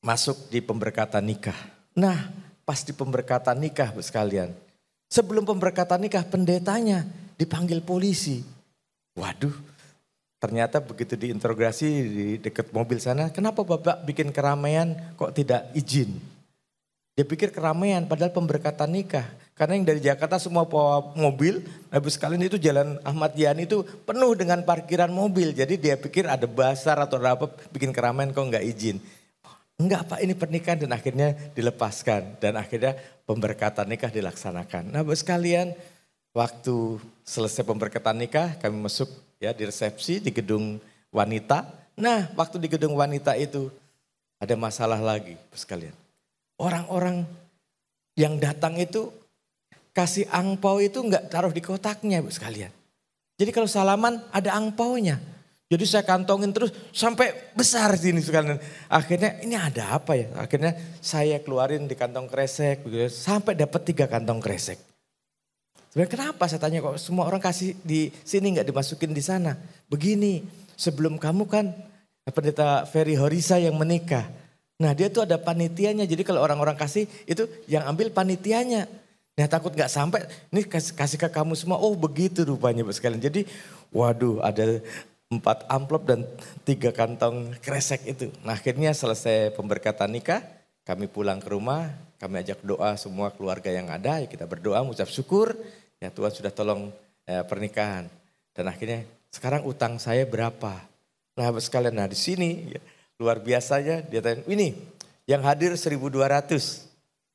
masuk di pemberkatan nikah. Nah pas di pemberkatan nikah Bapak sekalian, sebelum pemberkatan nikah pendetanya dipanggil polisi. Waduh, ternyata begitu diinterogasi di dekat mobil sana, kenapa Bapak bikin keramaian kok tidak izin? Dia pikir keramaian padahal pemberkatan nikah. Karena yang dari Jakarta semua bawa mobil, habis sekalian itu jalan Ahmad Yani itu penuh dengan parkiran mobil. Jadi dia pikir ada basar atau ada apa bikin keramaian kok nggak izin. Enggak Pak ini pernikahan dan akhirnya dilepaskan. Dan akhirnya pemberkatan nikah dilaksanakan. Nah Bapak sekalian waktu selesai pemberkatan nikah kami masuk ya di resepsi di gedung wanita. Nah waktu di gedung wanita itu ada masalah lagi Bapak sekalian. Orang-orang yang datang itu kasih angpau itu enggak taruh di kotaknya Bu sekalian. Jadi kalau salaman ada angpaunya. Jadi saya kantongin terus sampai besar sini sekalian. Akhirnya ini ada apa ya? Akhirnya saya keluarin di kantong kresek. Sampai dapat 3 kantong kresek. Sebenarnya kenapa saya tanya kok semua orang kasih di sini enggak dimasukin di sana. Begini sebelum kamu kan Pendeta Ferry Horisa yang menikah. Nah dia tuh ada panitianya. Jadi kalau orang-orang kasih itu yang ambil panitianya. Nah takut gak sampai, ini kasih ke kamu semua, oh begitu rupanya Bapak sekalian. Jadi waduh ada 4 amplop dan 3 kantong kresek itu. Nah akhirnya selesai pemberkatan nikah, kami pulang ke rumah, kami ajak doa semua keluarga yang ada, ya kita berdoa mengucap syukur, ya Tuhan sudah tolong pernikahan. Dan akhirnya sekarang utang saya berapa? Nah Bapak sekalian, nah di sini ya, luar biasanya dia tanya, ini yang hadir 1.200.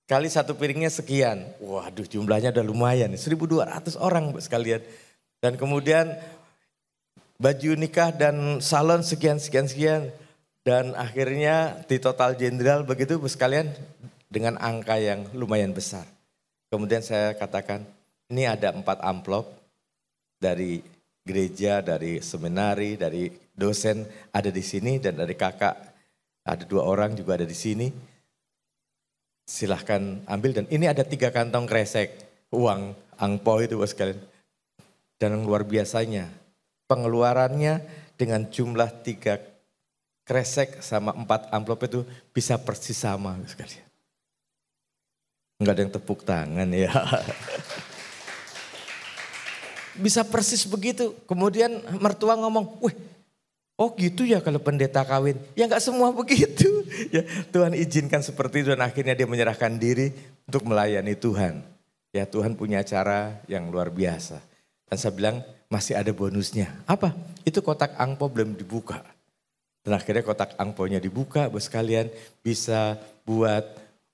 Kali satu piringnya sekian. Waduh jumlahnya udah lumayan. 1.200 orang Bapak sekalian. Dan kemudian baju nikah dan salon sekian. Dan akhirnya di total jenderal begitu Bapak sekalian. Dengan angka yang lumayan besar. Kemudian saya katakan ini ada 4 amplop. Dari gereja, dari seminari, dari dosen ada di sini. Dan dari kakak ada 2 orang juga ada di sini. Silahkan ambil dan ini ada 3 kantong kresek uang angpau itu Bapak sekalian. Dan yang luar biasanya pengeluarannya dengan jumlah 3 kresek sama 4 amplop itu bisa persis sama Bapak sekalian. Enggak ada yang tepuk tangan ya. Bisa persis begitu. Kemudian mertua ngomong, wih oh gitu ya kalau pendeta kawin. Ya enggak semua begitu. Ya, Tuhan izinkan seperti itu dan akhirnya dia menyerahkan diri untuk melayani Tuhan. Ya Tuhan punya cara yang luar biasa. Dan saya bilang masih ada bonusnya. Apa? Itu kotak angpau belum dibuka. Dan akhirnya kotak angpaunya dibuka Bapak sekalian bisa buat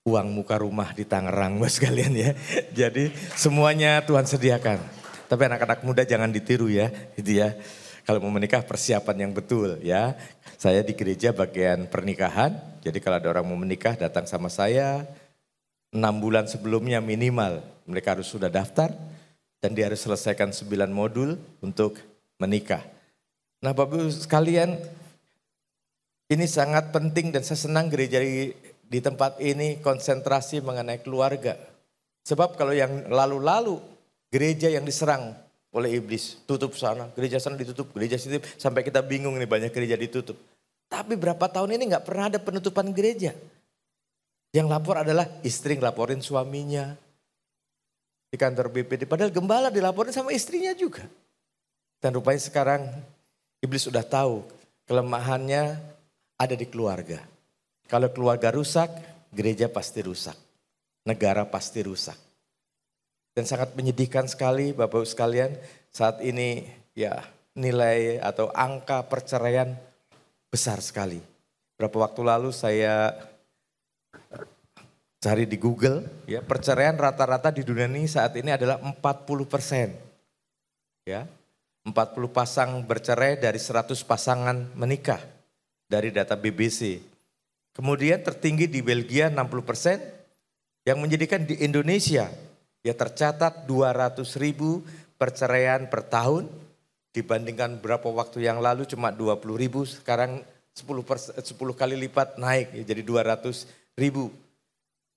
uang muka rumah di Tangerang Bos sekalian ya. Jadi semuanya Tuhan sediakan. Tapi anak-anak muda jangan ditiru ya, gitu ya. Kalau mau menikah persiapan yang betul ya. Saya di gereja bagian pernikahan, jadi kalau ada orang mau menikah datang sama saya 6 bulan sebelumnya minimal. Mereka harus sudah daftar dan dia harus selesaikan 9 modul untuk menikah. Nah Bapak Ibu sekalian, ini sangat penting dan saya senang gereja di tempat ini konsentrasi mengenai keluarga. Sebab kalau yang lalu-lalu gereja yang diserang oleh iblis, tutup sana, gereja sana ditutup, gereja situ, sampai kita bingung nih banyak gereja ditutup. Tapi berapa tahun ini nggak pernah ada penutupan gereja. Yang lapor adalah istri ngelaporin suaminya di kantor BPD. Padahal gembala dilaporin sama istrinya juga. Dan rupanya sekarang iblis sudah tahu kelemahannya ada di keluarga. Kalau keluarga rusak, gereja pasti rusak. Negara pasti rusak. Dan sangat menyedihkan sekali Bapak Ibu sekalian, saat ini ya nilai atau angka perceraian besar sekali. Berapa waktu lalu saya cari di Google, ya perceraian rata-rata di dunia ini saat ini adalah 40%. Ya, 40 pasang bercerai dari 100 pasangan menikah dari data BBC. Kemudian tertinggi di Belgia 60%, yang menjadikan di Indonesia ya tercatat 200.000 perceraian per tahun, dibandingkan beberapa waktu yang lalu cuma 20.000, sekarang 10 kali lipat naik ya, jadi 200.000.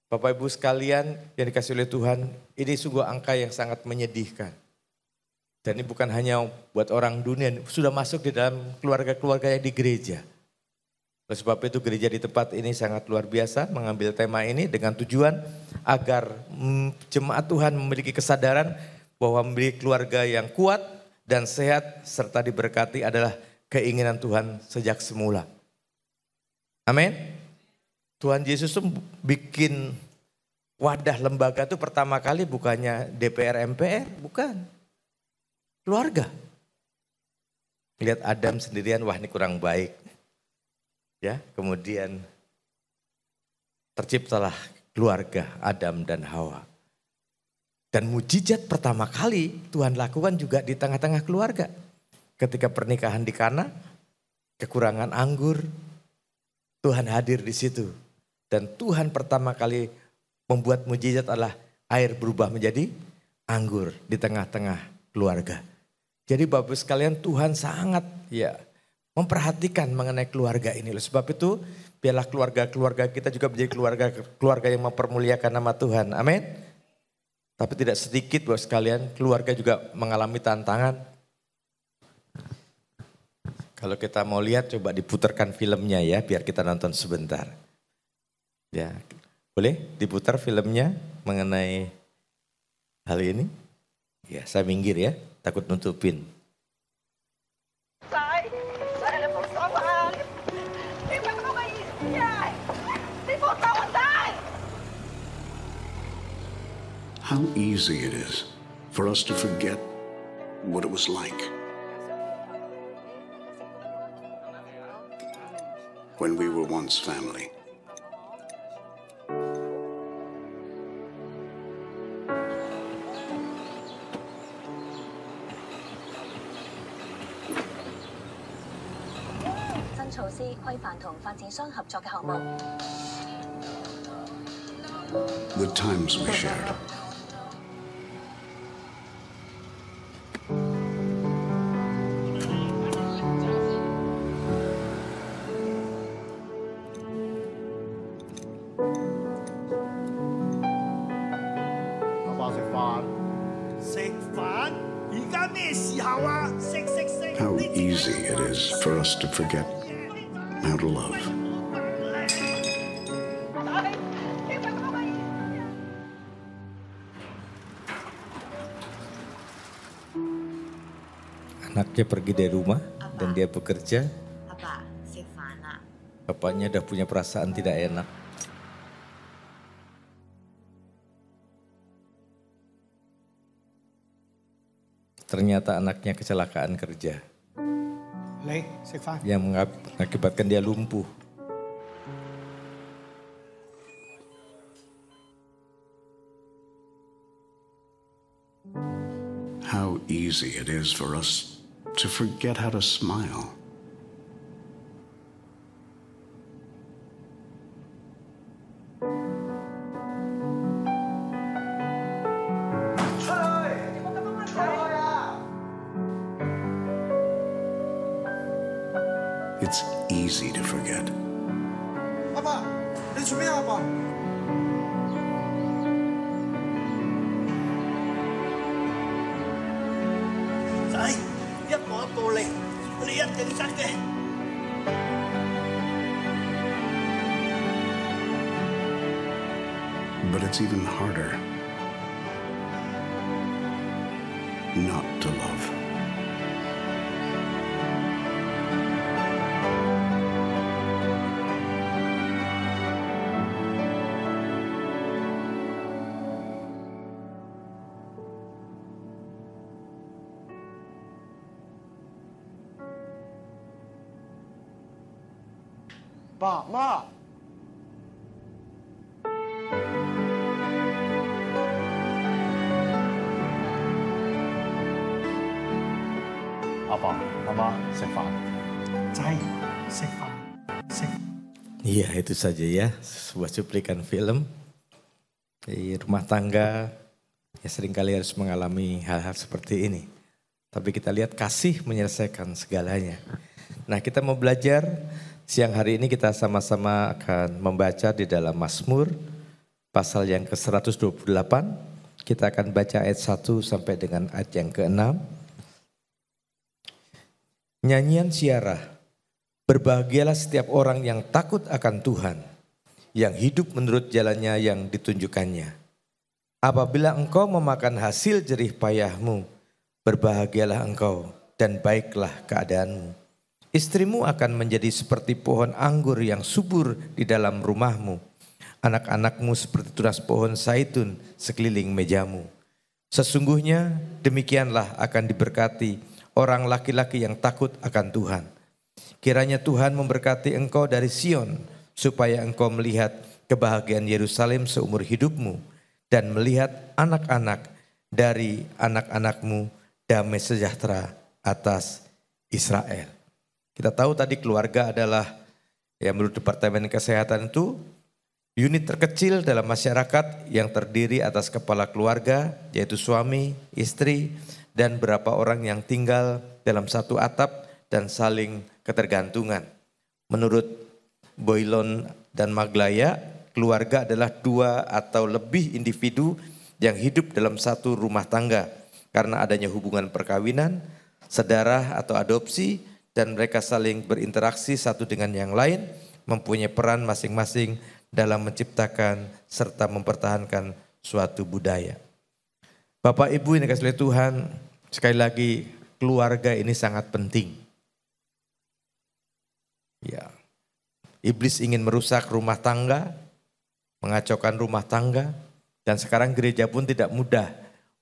Bapak Ibu sekalian yang dikasih oleh Tuhan, ini sungguh angka yang sangat menyedihkan. Dan ini bukan hanya buat orang dunia, sudah masuk di dalam keluarga-keluarga yang di gereja. Oleh sebab itu gereja di tempat ini sangat luar biasa mengambil tema ini dengan tujuan agar jemaat Tuhan memiliki kesadaran bahwa memiliki keluarga yang kuat dan sehat serta diberkati adalah keinginan Tuhan sejak semula. Amin. Tuhan Yesus tuh bikin wadah lembaga itu pertama kali bukannya DPR MPR, bukan. Keluarga. Lihat Adam sendirian, wah ini kurang baik. Ya, kemudian terciptalah keluarga Adam dan Hawa. Dan mujizat pertama kali Tuhan lakukan juga di tengah-tengah keluarga. Ketika pernikahan di Kana, kekurangan anggur, Tuhan hadir di situ. Dan Tuhan pertama kali membuat mujizat adalah air berubah menjadi anggur di tengah-tengah keluarga. Jadi Bapak sekalian, Tuhan sangat memperhatikan mengenai keluarga ini. Sebab itu biarlah keluarga-keluarga kita juga menjadi keluarga yang mempermuliakan nama Tuhan. Amin. Tapi tidak sedikit Bapak sekalian, keluarga juga mengalami tantangan. Kalau kita mau lihat coba diputarkan filmnya ya, biar kita nonton sebentar. Ya, boleh diputar filmnya mengenai hal ini? Ya, saya minggir ya, takut nutupin. How easy it is for us to forget what it was like when we were once family. The times we shared. How easy it is for us to forget how to love. Anaknya pergi dari rumah dan dia bekerja. Bapaknya udah punya perasaan tidak enak. Ternyata anaknya kecelakaan kerja. Yang mengakibatkan dia lumpuh. how easy it is for us to forget how to smile. It's easy to forget. Apa? Resume apa? Ay, lihat mo boleh. Lihat jadi sakit. But it's even harder not to love. Pak, Ma. Apa? Nama Stefan. Cai, Stefan. Iya, itu saja ya, sebuah cuplikan film di rumah tangga ya seringkali harus mengalami hal-hal seperti ini. Tapi kita lihat kasih menyelesaikan segalanya. Nah, kita mau belajar siang hari ini, kita sama-sama akan membaca di dalam Mazmur pasal yang ke-128. Kita akan baca ayat 1 sampai dengan ayat yang ke-6. Nyanyian siarah. Berbahagialah setiap orang yang takut akan Tuhan, yang hidup menurut jalannya yang ditunjukkannya. Apabila engkau memakan hasil jerih payahmu, berbahagialah engkau dan baiklah keadaanmu. Istrimu akan menjadi seperti pohon anggur yang subur di dalam rumahmu. Anak-anakmu seperti tunas pohon zaitun sekeliling mejamu. Sesungguhnya demikianlah akan diberkati orang laki-laki yang takut akan Tuhan. Kiranya Tuhan memberkati engkau dari Sion, supaya engkau melihat kebahagiaan Yerusalem seumur hidupmu, dan melihat anak-anak dari anak-anakmu damai sejahtera atas Israel. Kita tahu tadi keluarga adalah, ya menurut Departemen Kesehatan itu, unit terkecil dalam masyarakat yang terdiri atas kepala keluarga, yaitu suami, istri, dan berapa orang yang tinggal dalam satu atap dan saling ketergantungan. Menurut Boylon dan Maglaya, keluarga adalah dua atau lebih individu yang hidup dalam satu rumah tangga karena adanya hubungan perkawinan, sedarah atau adopsi, dan mereka saling berinteraksi satu dengan yang lain, mempunyai peran masing-masing dalam menciptakan serta mempertahankan suatu budaya. Bapak Ibu yang dikasihi Tuhan, sekali lagi keluarga ini sangat penting. Ya, iblis ingin merusak rumah tangga, mengacaukan rumah tangga, dan sekarang gereja pun tidak mudah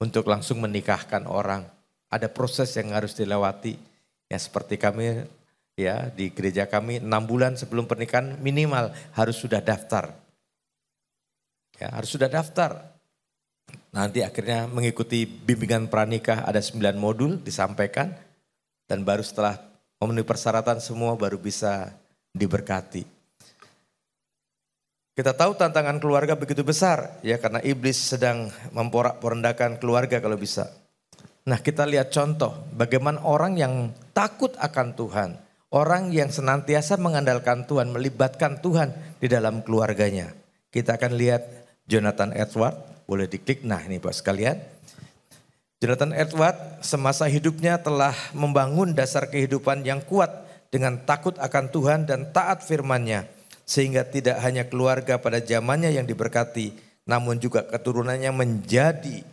untuk langsung menikahkan orang. Ada proses yang harus dilewati. Ya seperti kami ya di gereja kami 6 bulan sebelum pernikahan minimal harus sudah daftar. Ya, harus sudah daftar. Nanti akhirnya mengikuti bimbingan pranikah ada 9 modul disampaikan, dan baru setelah memenuhi persyaratan semua baru bisa diberkati. Kita tahu tantangan keluarga begitu besar ya karena iblis sedang memporak-porandakan keluarga kalau bisa. Nah, kita lihat contoh bagaimana orang yang takut akan Tuhan, orang yang senantiasa mengandalkan Tuhan, melibatkan Tuhan di dalam keluarganya. Kita akan lihat Jonathan Edwards, boleh diklik. Nah, ini Bapak sekalian. Jonathan Edwards semasa hidupnya telah membangun dasar kehidupan yang kuat dengan takut akan Tuhan dan taat firman-Nya, sehingga tidak hanya keluarga pada zamannya yang diberkati, namun juga keturunannya menjadi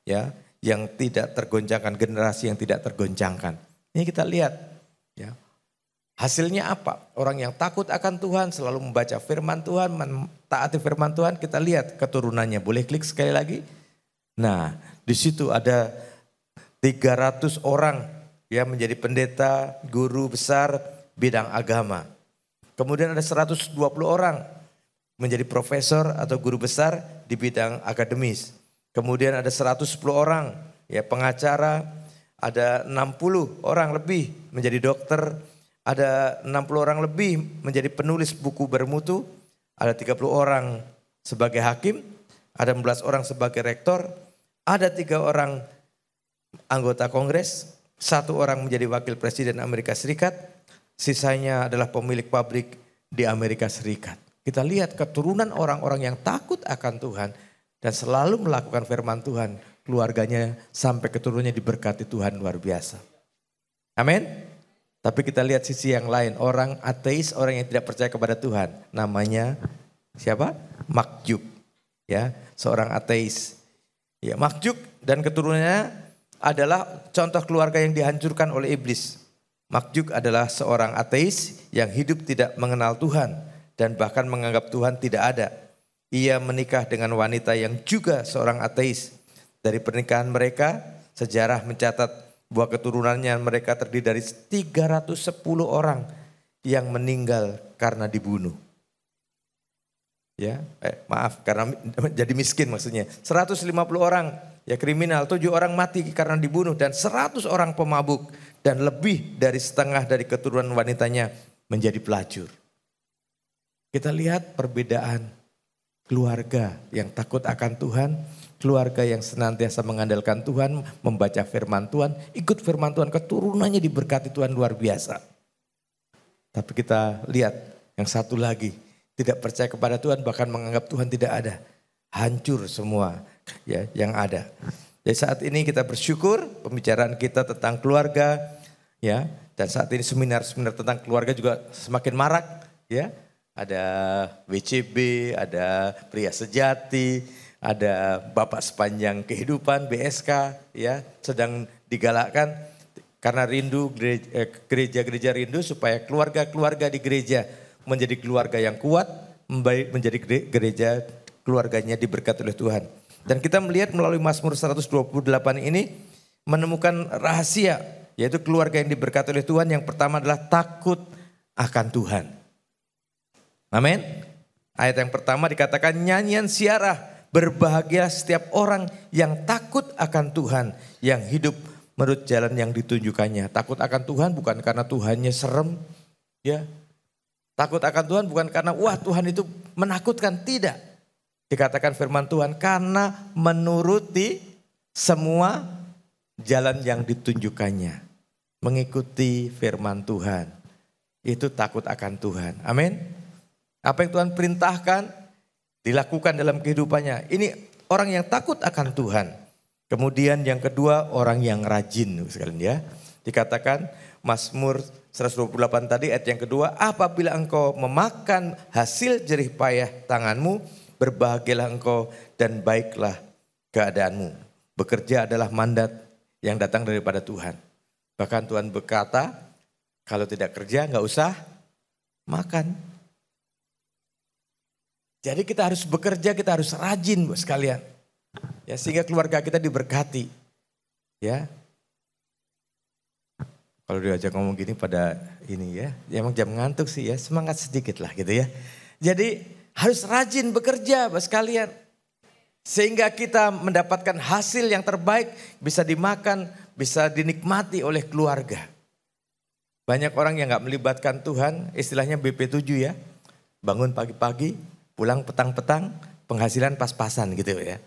ya yang tidak tergoncangkan, generasi yang tidak tergoncangkan. Ini kita lihat ya. Hasilnya apa? Orang yang takut akan Tuhan, selalu membaca firman Tuhan, mentaati firman Tuhan, kita lihat keturunannya. Boleh klik sekali lagi. Nah, di situ ada 300 orang yang menjadi pendeta, guru besar bidang agama. Kemudian ada 120 orang menjadi profesor atau guru besar di bidang akademis. Kemudian ada 110 orang ya pengacara, ada 60 orang lebih menjadi dokter, ada 60 orang lebih menjadi penulis buku bermutu, ada 30 orang sebagai hakim, ada 11 orang sebagai rektor, ada 3 orang anggota kongres, 1 orang menjadi wakil presiden Amerika Serikat, sisanya adalah pemilik pabrik di Amerika Serikat. Kita lihat keturunan orang-orang yang takut akan Tuhan dan selalu melakukan firman Tuhan. Keluarganya sampai keturunannya diberkati Tuhan luar biasa. Amin. Tapi kita lihat sisi yang lain. Orang ateis, orang yang tidak percaya kepada Tuhan. Namanya siapa? Makjuk. Ya, seorang ateis. Ya, Makjuk dan keturunannya adalah contoh keluarga yang dihancurkan oleh iblis. Makjuk adalah seorang ateis yang hidup tidak mengenal Tuhan dan bahkan menganggap Tuhan tidak ada. Ia menikah dengan wanita yang juga seorang ateis. Dari pernikahan mereka, sejarah mencatat bahwa keturunannya mereka terdiri dari 310 orang yang meninggal karena dibunuh. Ya, maaf karena jadi miskin maksudnya. 150 orang ya kriminal, 7 orang mati karena dibunuh dan 100 orang pemabuk dan lebih dari setengah dari keturunan wanitanya menjadi pelacur. Kita lihat perbedaan keluarga yang takut akan Tuhan, keluarga yang senantiasa mengandalkan Tuhan, membaca firman Tuhan, ikut firman Tuhan, keturunannya diberkati Tuhan luar biasa. Tapi kita lihat yang satu lagi, tidak percaya kepada Tuhan, bahkan menganggap Tuhan tidak ada. Hancur semua ya yang ada. Jadi saat ini kita bersyukur pembicaraan kita tentang keluarga ya, dan saat ini seminar-seminar tentang keluarga juga semakin marak ya. Ada WCB, ada Pria Sejati, ada Bapak Sepanjang Kehidupan BSK ya, sedang digalakkan karena rindu gereja-gereja rindu supaya keluarga-keluarga di gereja menjadi keluarga yang kuat, menjadi gereja keluarganya diberkati oleh Tuhan. Dan kita melihat melalui Mazmur 128 ini menemukan rahasia, yaitu keluarga yang diberkati oleh Tuhan. Yang pertama adalah takut akan Tuhan. Amin. Ayat yang pertama dikatakan nyanyian siarah, berbahagia setiap orang yang takut akan Tuhan, yang hidup menurut jalan yang ditunjukkannya. Takut akan Tuhan bukan karena Tuhannya serem, ya. Takut akan Tuhan bukan karena wah Tuhan itu menakutkan, tidak. Dikatakan firman Tuhan karena menuruti semua jalan yang ditunjukkannya. Mengikuti firman Tuhan. Itu takut akan Tuhan. Amin. Apa yang Tuhan perintahkan dilakukan dalam kehidupannya. Ini orang yang takut akan Tuhan. Kemudian yang kedua orang yang rajin sekalian ya. Dikatakan Mazmur 128 tadi ayat yang kedua, apabila engkau memakan hasil jerih payah tanganmu, berbahagialah engkau dan baiklah keadaanmu. Bekerja adalah mandat yang datang daripada Tuhan. Bahkan Tuhan berkata, kalau tidak kerja nggak usah makan. Jadi kita harus bekerja, kita harus rajin buat sekalian. Ya, sehingga keluarga kita diberkati. Ya. Kalau diajak ngomong gini pada ini ya emang jam ngantuk sih ya, semangat sedikit lah gitu ya. Jadi harus rajin bekerja buat sekalian. Sehingga kita mendapatkan hasil yang terbaik, bisa dimakan, bisa dinikmati oleh keluarga. Banyak orang yang gak melibatkan Tuhan, istilahnya BP7 ya. Bangun pagi-pagi, pulang petang-petang, penghasilan pas-pasan gitu ya.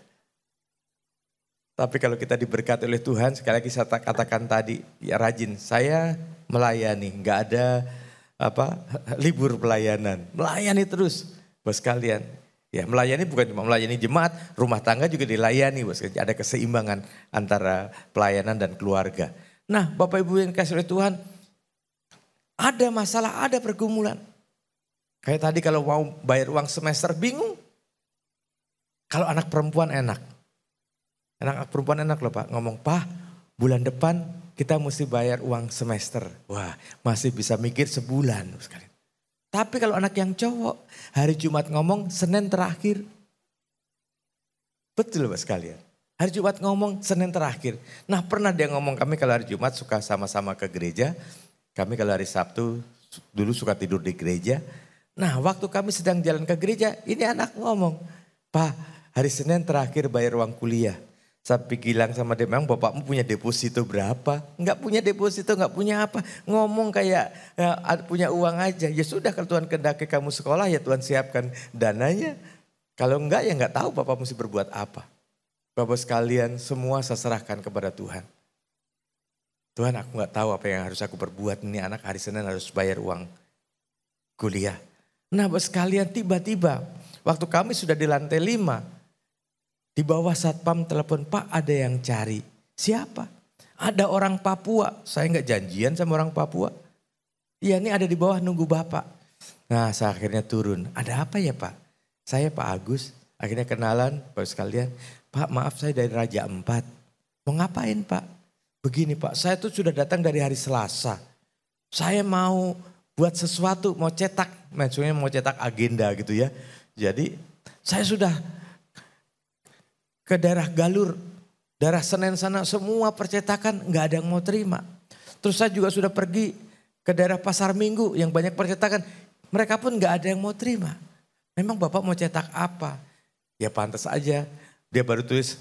Tapi kalau kita diberkati oleh Tuhan, sekali lagi saya katakan tadi, ya rajin. Saya melayani, nggak ada libur pelayanan. Melayani terus, bos kalian. Ya melayani bukan cuma melayani jemaat, rumah tangga juga dilayani, bos. Ada keseimbangan antara pelayanan dan keluarga. Nah, Bapak Ibu yang dikasihi oleh Tuhan, ada masalah, ada pergumulan. Kayak tadi kalau mau bayar uang semester bingung. Kalau anak perempuan enak. Anak perempuan enak loh Pak, ngomong, Pak bulan depan kita mesti bayar uang semester. Wah masih bisa mikir sebulan. Tapi kalau anak yang cowok, hari Jumat ngomong Senin terakhir. Betul Pak sekalian. Hari Jumat ngomong Senin terakhir. Nah pernah dia ngomong kami kalau hari Jumat suka sama-sama ke gereja. Kami kalau hari Sabtu dulu suka tidur di gereja. Nah waktu kami sedang jalan ke gereja, ini anak ngomong, Pak hari Senin terakhir bayar uang kuliah. Saya bilang sama dia, memang bapakmu punya deposito berapa? Enggak punya deposito, enggak punya apa. Ngomong kayak ya, punya uang aja. Ya sudah, kalau Tuhan kehendaki kamu sekolah ya Tuhan siapkan dananya. Kalau enggak ya enggak tahu bapak mesti berbuat apa. Bapak sekalian semua saya serahkan kepada Tuhan. Tuhan, aku enggak tahu apa yang harus aku perbuat. Ini anak hari Senin harus bayar uang kuliah. Nah bapak sekalian tiba-tiba waktu kami sudah di lantai 5. Di bawah satpam telepon, Pak ada yang cari. Siapa? Ada orang Papua. Saya enggak janjian sama orang Papua. Iya ini ada di bawah nunggu Bapak. Nah saya akhirnya turun. Ada apa ya Pak? Saya Pak Agus. Akhirnya kenalan Bapak sekalian. Pak maaf saya dari Raja Ampat. Mau ngapain Pak? Begini Pak, saya tuh sudah datang dari hari Selasa. Saya mau buat sesuatu, mau cetak. Maksudnya mau cetak agenda gitu ya. Jadi saya sudah ke daerah Galur, daerah Senen sana semua percetakan nggak ada yang mau terima. Terus saya juga sudah pergi ke daerah Pasar Minggu yang banyak percetakan, mereka pun nggak ada yang mau terima. Memang Bapak mau cetak apa? Ya pantas aja, dia baru tulis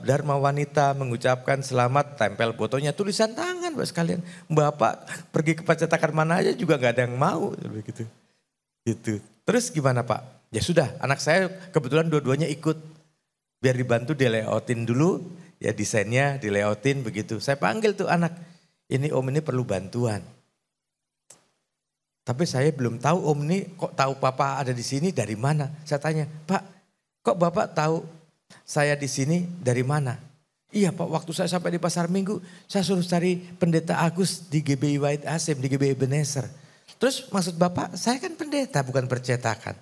Dharma Wanita mengucapkan selamat, tempel fotonya, tulisan tangan Bapak sekalian. Bapak pergi ke percetakan mana aja juga nggak ada yang mau, begitu. Gitu. Terus gimana Pak? Ya sudah, anak saya kebetulan dua-duanya ikut. Biar dibantu di layoutin dulu, ya desainnya di layoutin begitu. Saya panggil tuh anak, ini om ini perlu bantuan. Tapi saya belum tahu om ini kok tahu papa ada di sini dari mana. Saya tanya, Pak kok bapak tahu saya di sini dari mana? Iya Pak, waktu saya sampai di Pasar Minggu, saya suruh cari pendeta Agus di GBI Wahid Hasyim, di GBI Ebenezer. Terus maksud bapak, saya kan pendeta bukan percetakan.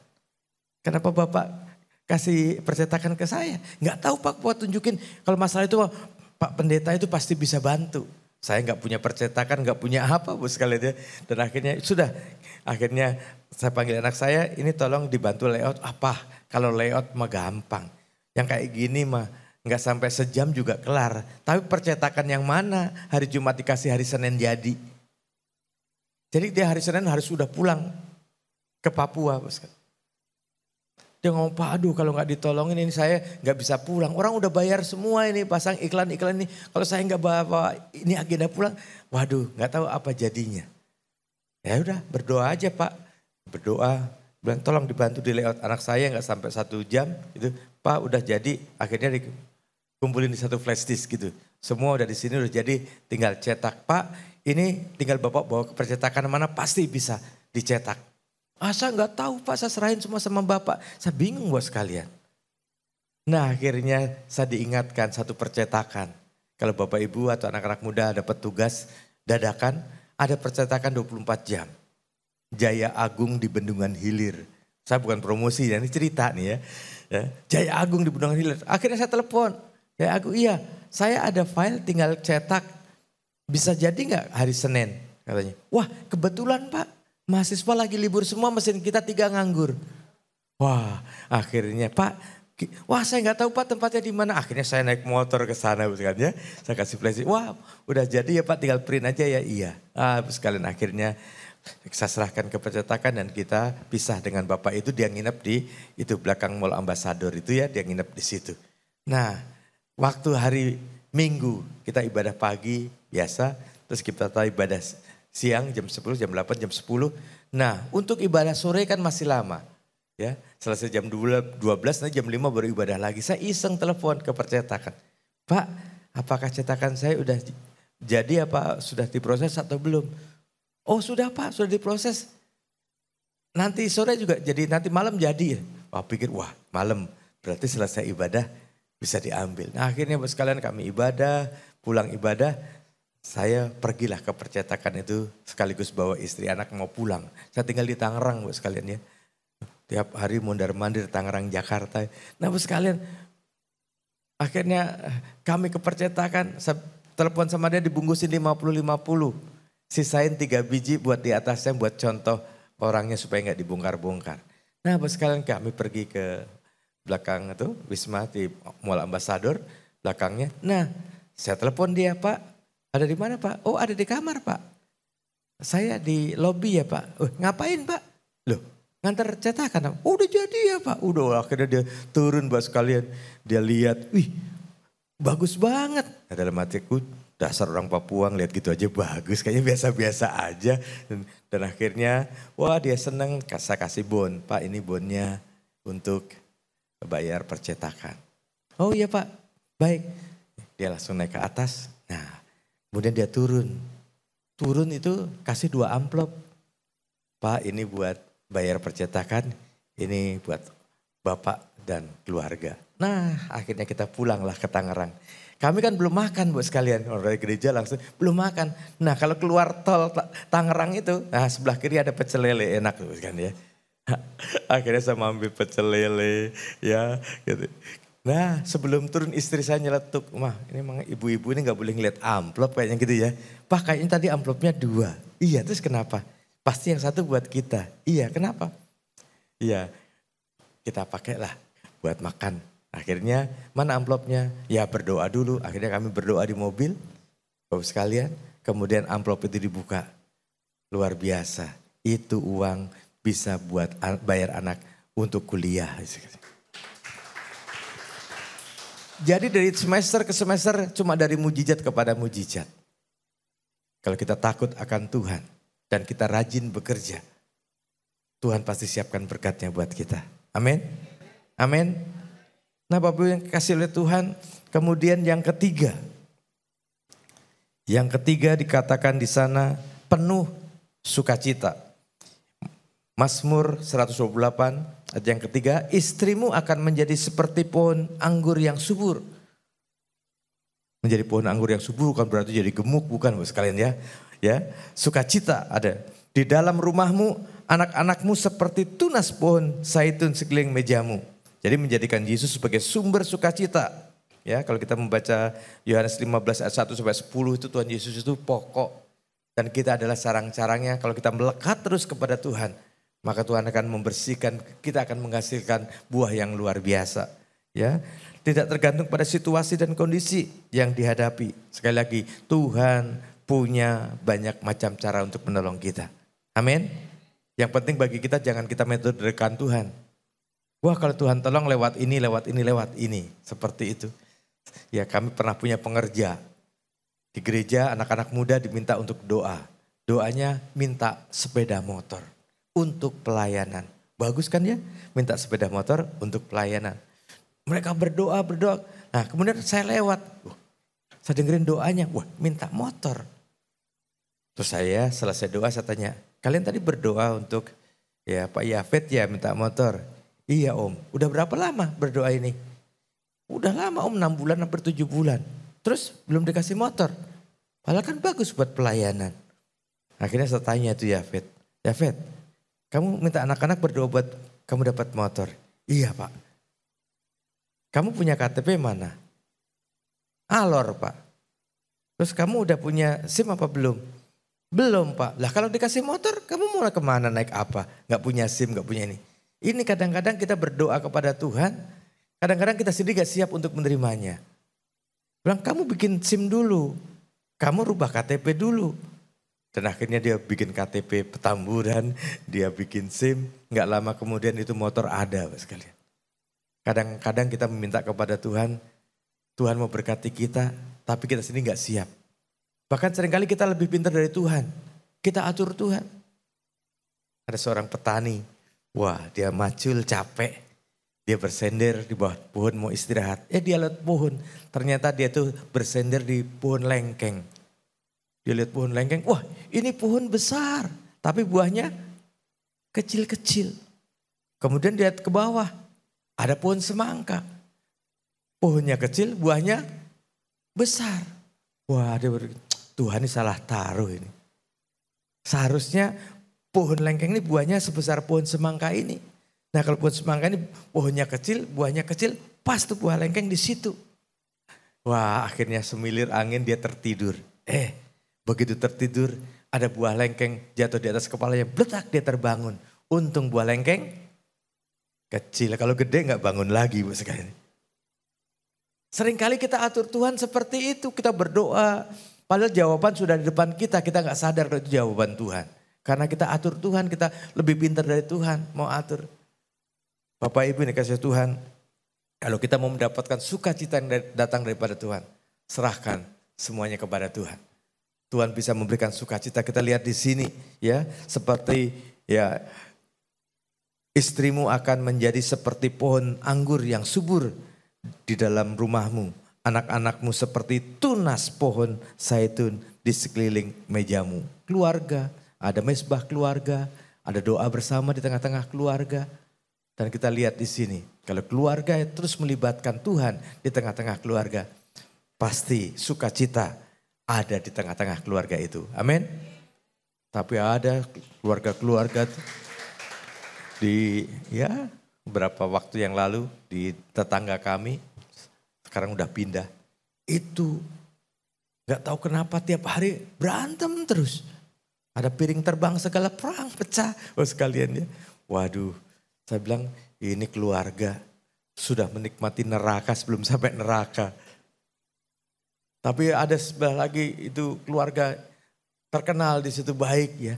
Kenapa bapak kasih percetakan ke saya? Nggak tahu Pak, buat tunjukin. Kalau masalah itu Pak Pendeta itu pasti bisa bantu. Saya nggak punya percetakan, nggak punya apa bos sekalian ya. Dan akhirnya sudah, akhirnya saya panggil anak saya, ini tolong dibantu layout apa? Kalau layout mah gampang. Yang kayak gini mah nggak sampai sejam juga kelar. Tapi percetakan yang mana? Hari Jumat dikasih hari Senin jadi. Jadi dia hari Senin harus sudah pulang ke Papua bos. Dia ngomong, Pak aduh kalau nggak ditolongin ini saya nggak bisa pulang. Orang udah bayar semua ini, pasang iklan-iklan ini. Kalau saya nggak bawa ini agenda pulang, waduh nggak tahu apa jadinya. Ya udah berdoa aja Pak. Berdoa, bilang tolong dibantu di layout anak saya nggak sampai 1 jam. Itu Pak udah jadi, akhirnya dikumpulin di satu flash disk gitu. Semua udah di sini udah jadi, tinggal cetak. Pak ini tinggal Bapak bawa ke percetakan mana pasti bisa dicetak. Saya nggak tahu Pak, saya serahin semua sama Bapak. Saya bingung bos sekalian. Nah akhirnya saya diingatkan satu percetakan. Kalau Bapak Ibu atau anak-anak muda dapat tugas dadakan, ada percetakan 24 jam. Jaya Agung di Bendungan Hilir. Saya bukan promosi, ini cerita nih ya. Jaya Agung di Bendungan Hilir. Akhirnya saya telepon. Jaya Agung, iya saya ada file tinggal cetak. Bisa jadi nggak hari Senin katanya. Wah kebetulan Pak. Mahasiswa lagi libur semua, mesin kita 3 nganggur. Wah akhirnya Pak, wah saya nggak tahu Pak tempatnya di mana. Akhirnya saya naik motor ke sana ya. Saya kasih flash, wah udah jadi ya Pak tinggal print aja ya. Iya. Sekalian akhirnya saya serahkan ke percetakan dan kita pisah dengan Bapak itu. Dia nginep di itu belakang Mall Ambassador itu ya, dia nginep di situ. Nah waktu hari Minggu kita ibadah pagi biasa, terus kita ibadah siang jam 10, jam 8, jam 10. Nah untuk ibadah sore kan masih lama. Ya, selesai jam 12, nanti jam 5 baru ibadah lagi. Saya iseng telepon ke percetakan. Pak, apakah cetakan saya udah jadi apa sudah diproses atau belum? Oh sudah Pak, sudah diproses. Nanti sore juga jadi, nanti malam jadi. Wah pikir, wah malam berarti selesai ibadah bisa diambil. Nah akhirnya sekalian kami ibadah, pulang ibadah. Saya pergilah ke percetakan itu sekaligus bawa istri anak mau pulang. Saya tinggal di Tangerang buat sekalian ya. Tiap hari mondar-mandir Tangerang Jakarta. Nah buat sekalian akhirnya kami ke percetakan. Saya telepon sama dia dibungkusin 50-50. Sisain 3 biji buat di atasnya buat contoh orangnya supaya nggak dibongkar-bongkar. Nah buat sekalian kami pergi ke belakang itu Wisma di Mall Ambassador belakangnya. Nah saya telepon dia Pak. Ada di mana Pak? Oh ada di kamar Pak. Saya di lobi ya Pak. Ngapain Pak? Loh ngantar cetakan. Oh udah jadi ya Pak. Udah akhirnya dia turun buat sekalian. Dia lihat, wih bagus banget. Nah, dalam hatiku, dasar orang Papua ngeliat gitu aja bagus, kayaknya biasa-biasa aja. Dan akhirnya, wah dia seneng, saya kasih bon. Pak ini bonnya untuk bayar percetakan. Oh iya Pak, baik. Dia langsung naik ke atas. Nah, kemudian dia turun. Turun itu kasih 2 amplop. Pak ini buat bayar percetakan, ini buat Bapak dan keluarga. Nah akhirnya kita pulanglah ke Tangerang. Kami kan belum makan buat sekalian, orang dari gereja langsung belum makan. Nah kalau keluar tol Tangerang itu, nah sebelah kiri ada pecel lele enak kan ya. Akhirnya saya ambil pecel lele ya gitu. Nah sebelum turun istri saya nyeletuk, Mah ini emang ibu-ibu ini gak boleh ngeliat amplop kayaknya gitu ya. Pak kayaknya tadi amplopnya 2. Iya terus kenapa? Pasti yang satu buat kita. Iya kenapa? Iya kita pakailah buat makan. Akhirnya mana amplopnya? Ya berdoa dulu. Akhirnya kami berdoa di mobil. Bapak sekalian. Kemudian amplop itu dibuka. Luar biasa. Itu uang bisa buat bayar anak untuk kuliah. Jadi dari semester ke semester cuma dari mujizat kepada mujizat. Kalau kita takut akan Tuhan dan kita rajin bekerja. Tuhan pasti siapkan berkatnya buat kita. Amin. Amin. Nah Bapak Ibu yang kasih oleh Tuhan. Kemudian yang ketiga. Yang ketiga dikatakan di sana penuh sukacita. Mazmur 128 ayat yang ketiga. Istrimu akan menjadi seperti pohon anggur yang subur. Menjadi pohon anggur yang subur bukan berarti jadi gemuk, bukan Bapak sekalian ya. Ya, sukacita ada. Di dalam rumahmu anak-anakmu seperti tunas pohon zaitun sekeliling mejamu. Jadi menjadikan Yesus sebagai sumber sukacita. Ya, kalau kita membaca Yohanes 15 ayat 1 sampai 10 itu Tuhan Yesus itu pokok. Dan kita adalah sarang-sarangnya. Kalau kita melekat terus kepada Tuhan, maka Tuhan akan membersihkan, kita akan menghasilkan buah yang luar biasa. Ya, tidak tergantung pada situasi dan kondisi yang dihadapi. Sekali lagi, Tuhan punya banyak macam cara untuk menolong kita. Amin. Yang penting bagi kita jangan kita metodekan Tuhan. Wah kalau Tuhan tolong lewat ini, lewat ini, lewat ini. Seperti itu. Ya kami pernah punya pengerja. Di gereja anak-anak muda diminta untuk doa. Doanya minta sepeda motor untuk pelayanan. Bagus kan ya? Minta sepeda motor untuk pelayanan. Mereka berdoa. Nah kemudian saya lewat. Saya dengerin doanya. Wah minta motor. Terus saya selesai doa saya tanya. Kalian tadi berdoa untuk ya Pak Yafet ya minta motor. Iya Om, udah berapa lama berdoa ini? Udah lama Om, 6 bulan hampir 7 bulan. Terus belum dikasih motor. Padahal kan bagus buat pelayanan. Akhirnya saya tanya itu Yafet. Yafet, kamu minta anak-anak berdoa buat kamu dapat motor. Iya Pak. Kamu punya KTP mana? Alor Pak. Terus kamu udah punya SIM apa belum? Belum Pak. Lah kalau dikasih motor kamu mau kemana naik apa? Gak punya SIM, gak punya ini. Ini kadang-kadang kita berdoa kepada Tuhan, kadang-kadang kita sendiri gak siap untuk menerimanya. Bilang kamu bikin SIM dulu, kamu rubah KTP dulu. Dan akhirnya dia bikin KTP Petamburan, dia bikin SIM, gak lama kemudian itu motor ada sekalian. Kadang-kadang kita meminta kepada Tuhan, Tuhan mau berkati kita, tapi kita sendiri gak siap. Bahkan seringkali kita lebih pintar dari Tuhan, kita atur Tuhan. Ada seorang petani. Wah dia macul capek, dia bersender di bawah pohon mau istirahat. Dia lihat pohon, ternyata dia tuh bersender di pohon lengkeng. Dia lihat pohon lengkeng, wah ini pohon besar tapi buahnya kecil-kecil. Kemudian dia lihat ke bawah, ada pohon semangka. Pohonnya kecil, buahnya besar. Wah dia berpikir, Tuhan ini salah taruh ini. Seharusnya pohon lengkeng ini buahnya sebesar pohon semangka ini. Nah kalau pohon semangka ini pohonnya kecil, buahnya kecil, pas tuh buah lengkeng di situ. Wah akhirnya semilir angin dia tertidur. Begitu tertidur ada buah lengkeng jatuh di atas kepalanya, bletak dia terbangun. Untung buah lengkeng kecil, kalau gede gak bangun lagi Bu sekalian. Seringkali kita atur Tuhan seperti itu, kita berdoa. Padahal jawaban sudah di depan kita gak sadar kalau itu jawaban Tuhan. Karena kita atur Tuhan, kita lebih pintar dari Tuhan mau atur. Bapak Ibu ini kasih Tuhan, Kalau kita mau mendapatkan sukacita yang datang daripada Tuhan, serahkan semuanya kepada Tuhan. Tuhan bisa memberikan sukacita. Kita lihat di sini ya, seperti ya istrimu akan menjadi seperti pohon anggur yang subur di dalam rumahmu. Anak-anakmu seperti tunas pohon zaitun di sekeliling mejamu. Keluarga, ada mesbah keluarga, ada doa bersama di tengah-tengah keluarga. Dan kita lihat di sini, kalau keluarga terus melibatkan Tuhan di tengah-tengah keluarga, pasti sukacita ada di tengah-tengah keluarga itu. Amin. Tapi ada keluarga-keluarga di ya beberapa waktu yang lalu di tetangga kami, sekarang udah pindah. Itu gak tahu kenapa tiap hari berantem terus. Ada piring terbang segala perang pecah. Oh sekalian ya. Waduh, saya bilang ini keluarga sudah menikmati neraka sebelum sampai neraka. Tapi ada sebelah lagi itu keluarga terkenal di situ baik ya.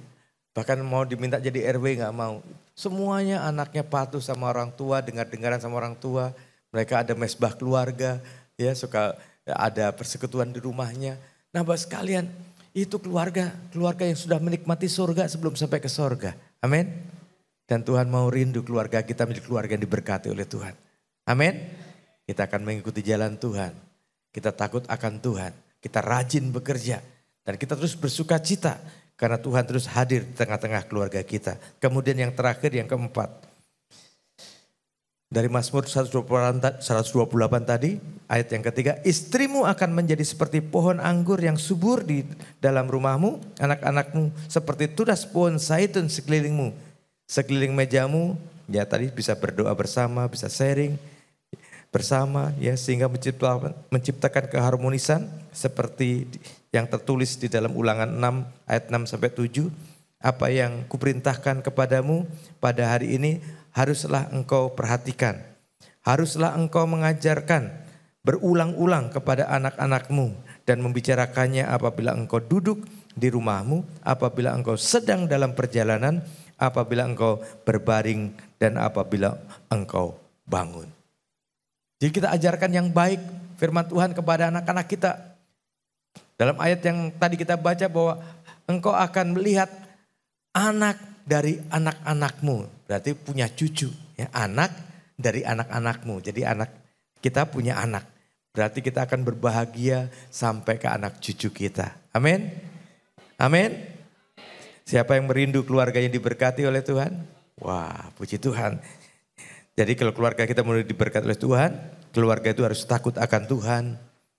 Bahkan mau diminta jadi RW gak mau. Semuanya anaknya patuh sama orang tua, dengar-dengaran sama orang tua. Mereka ada mesbah keluarga, ya suka ada persekutuan di rumahnya. Nah Bapak sekalian, itu keluarga yang sudah menikmati surga sebelum sampai ke surga. Amin. Dan Tuhan mau rindu keluarga kita menjadi keluarga yang diberkati oleh Tuhan. Amin. Kita akan mengikuti jalan Tuhan. Kita takut akan Tuhan. Kita rajin bekerja. Dan kita terus bersuka cita. Karena Tuhan terus hadir di tengah-tengah keluarga kita. Kemudian yang terakhir, yang keempat. Dari Mazmur 128 tadi, ayat yang ketiga. Istrimu akan menjadi seperti pohon anggur yang subur di dalam rumahmu. Anak-anakmu seperti tunas pohon zaitun sekelilingmu. Sekeliling mejamu, ya tadi bisa berdoa bersama, bisa sharing bersama. Ya sehingga menciptakan keharmonisan seperti yang tertulis di dalam Ulangan 6 ayat 6 sampai 7. Apa yang kuperintahkan kepadamu pada hari ini haruslah engkau perhatikan. Haruslah engkau mengajarkan berulang-ulang kepada anak-anakmu dan membicarakannya apabila engkau duduk di rumahmu, apabila engkau sedang dalam perjalanan, apabila engkau berbaring dan apabila engkau bangun. Jadi kita ajarkan yang baik firman Tuhan kepada anak-anak kita. Dalam ayat yang tadi kita baca bahwa engkau akan melihat anak dari anak-anakmu. Berarti punya cucu. Ya, anak dari anak-anakmu. Jadi anak kita punya anak. Berarti kita akan berbahagia sampai ke anak cucu kita. Amin. Amin. Siapa yang merindu keluarga yang diberkati oleh Tuhan? Wah, puji Tuhan. Jadi kalau keluarga kita mau diberkati oleh Tuhan, keluarga itu harus takut akan Tuhan,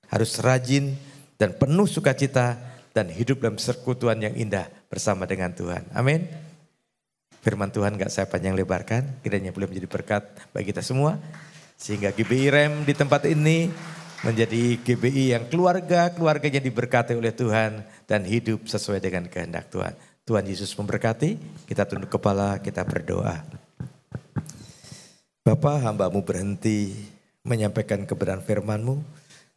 harus rajin dan penuh sukacita dan hidup dalam persekutuan yang indah bersama dengan Tuhan. Amin. Firman Tuhan gak saya panjang lebarkan, kiranya boleh menjadi berkat bagi kita semua. Sehingga GBI Rem di tempat ini menjadi GBI yang keluarganya diberkati oleh Tuhan dan hidup sesuai dengan kehendak Tuhan. Tuhan Yesus memberkati, kita tunduk kepala, kita berdoa. Bapa, hamba-Mu berhenti menyampaikan kebenaran firman-Mu,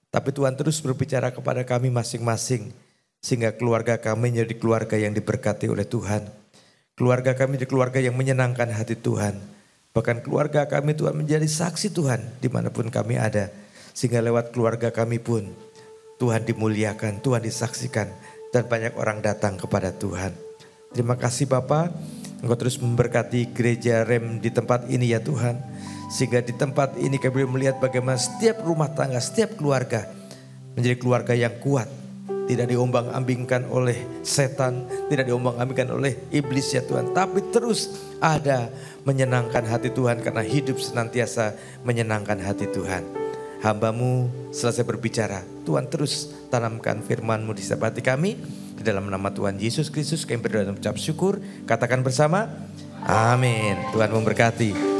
tapi Tuhan terus berbicara kepada kami masing-masing, sehingga keluarga kami menjadi keluarga yang diberkati oleh Tuhan. Keluarga kami menjadi keluarga yang menyenangkan hati Tuhan. Bahkan keluarga kami Tuhan menjadi saksi Tuhan dimanapun kami ada. Sehingga lewat keluarga kami pun Tuhan dimuliakan, Tuhan disaksikan, dan banyak orang datang kepada Tuhan. Terima kasih Bapa, Engkau terus memberkati gereja Rem di tempat ini ya Tuhan. Sehingga di tempat ini kami boleh melihat bagaimana setiap rumah tangga, setiap keluarga menjadi keluarga yang kuat. Tidak diombang-ambingkan oleh setan, tidak diombang-ambingkan oleh iblis ya Tuhan. Tapi terus ada menyenangkan hati Tuhan karena hidup senantiasa menyenangkan hati Tuhan. Hamba-Mu selesai berbicara, Tuhan terus tanamkan firman-Mu di setiap hati kami. Di dalam nama Tuhan Yesus Kristus kami berdoa dan mengucap syukur. Katakan bersama, amin. Tuhan memberkati.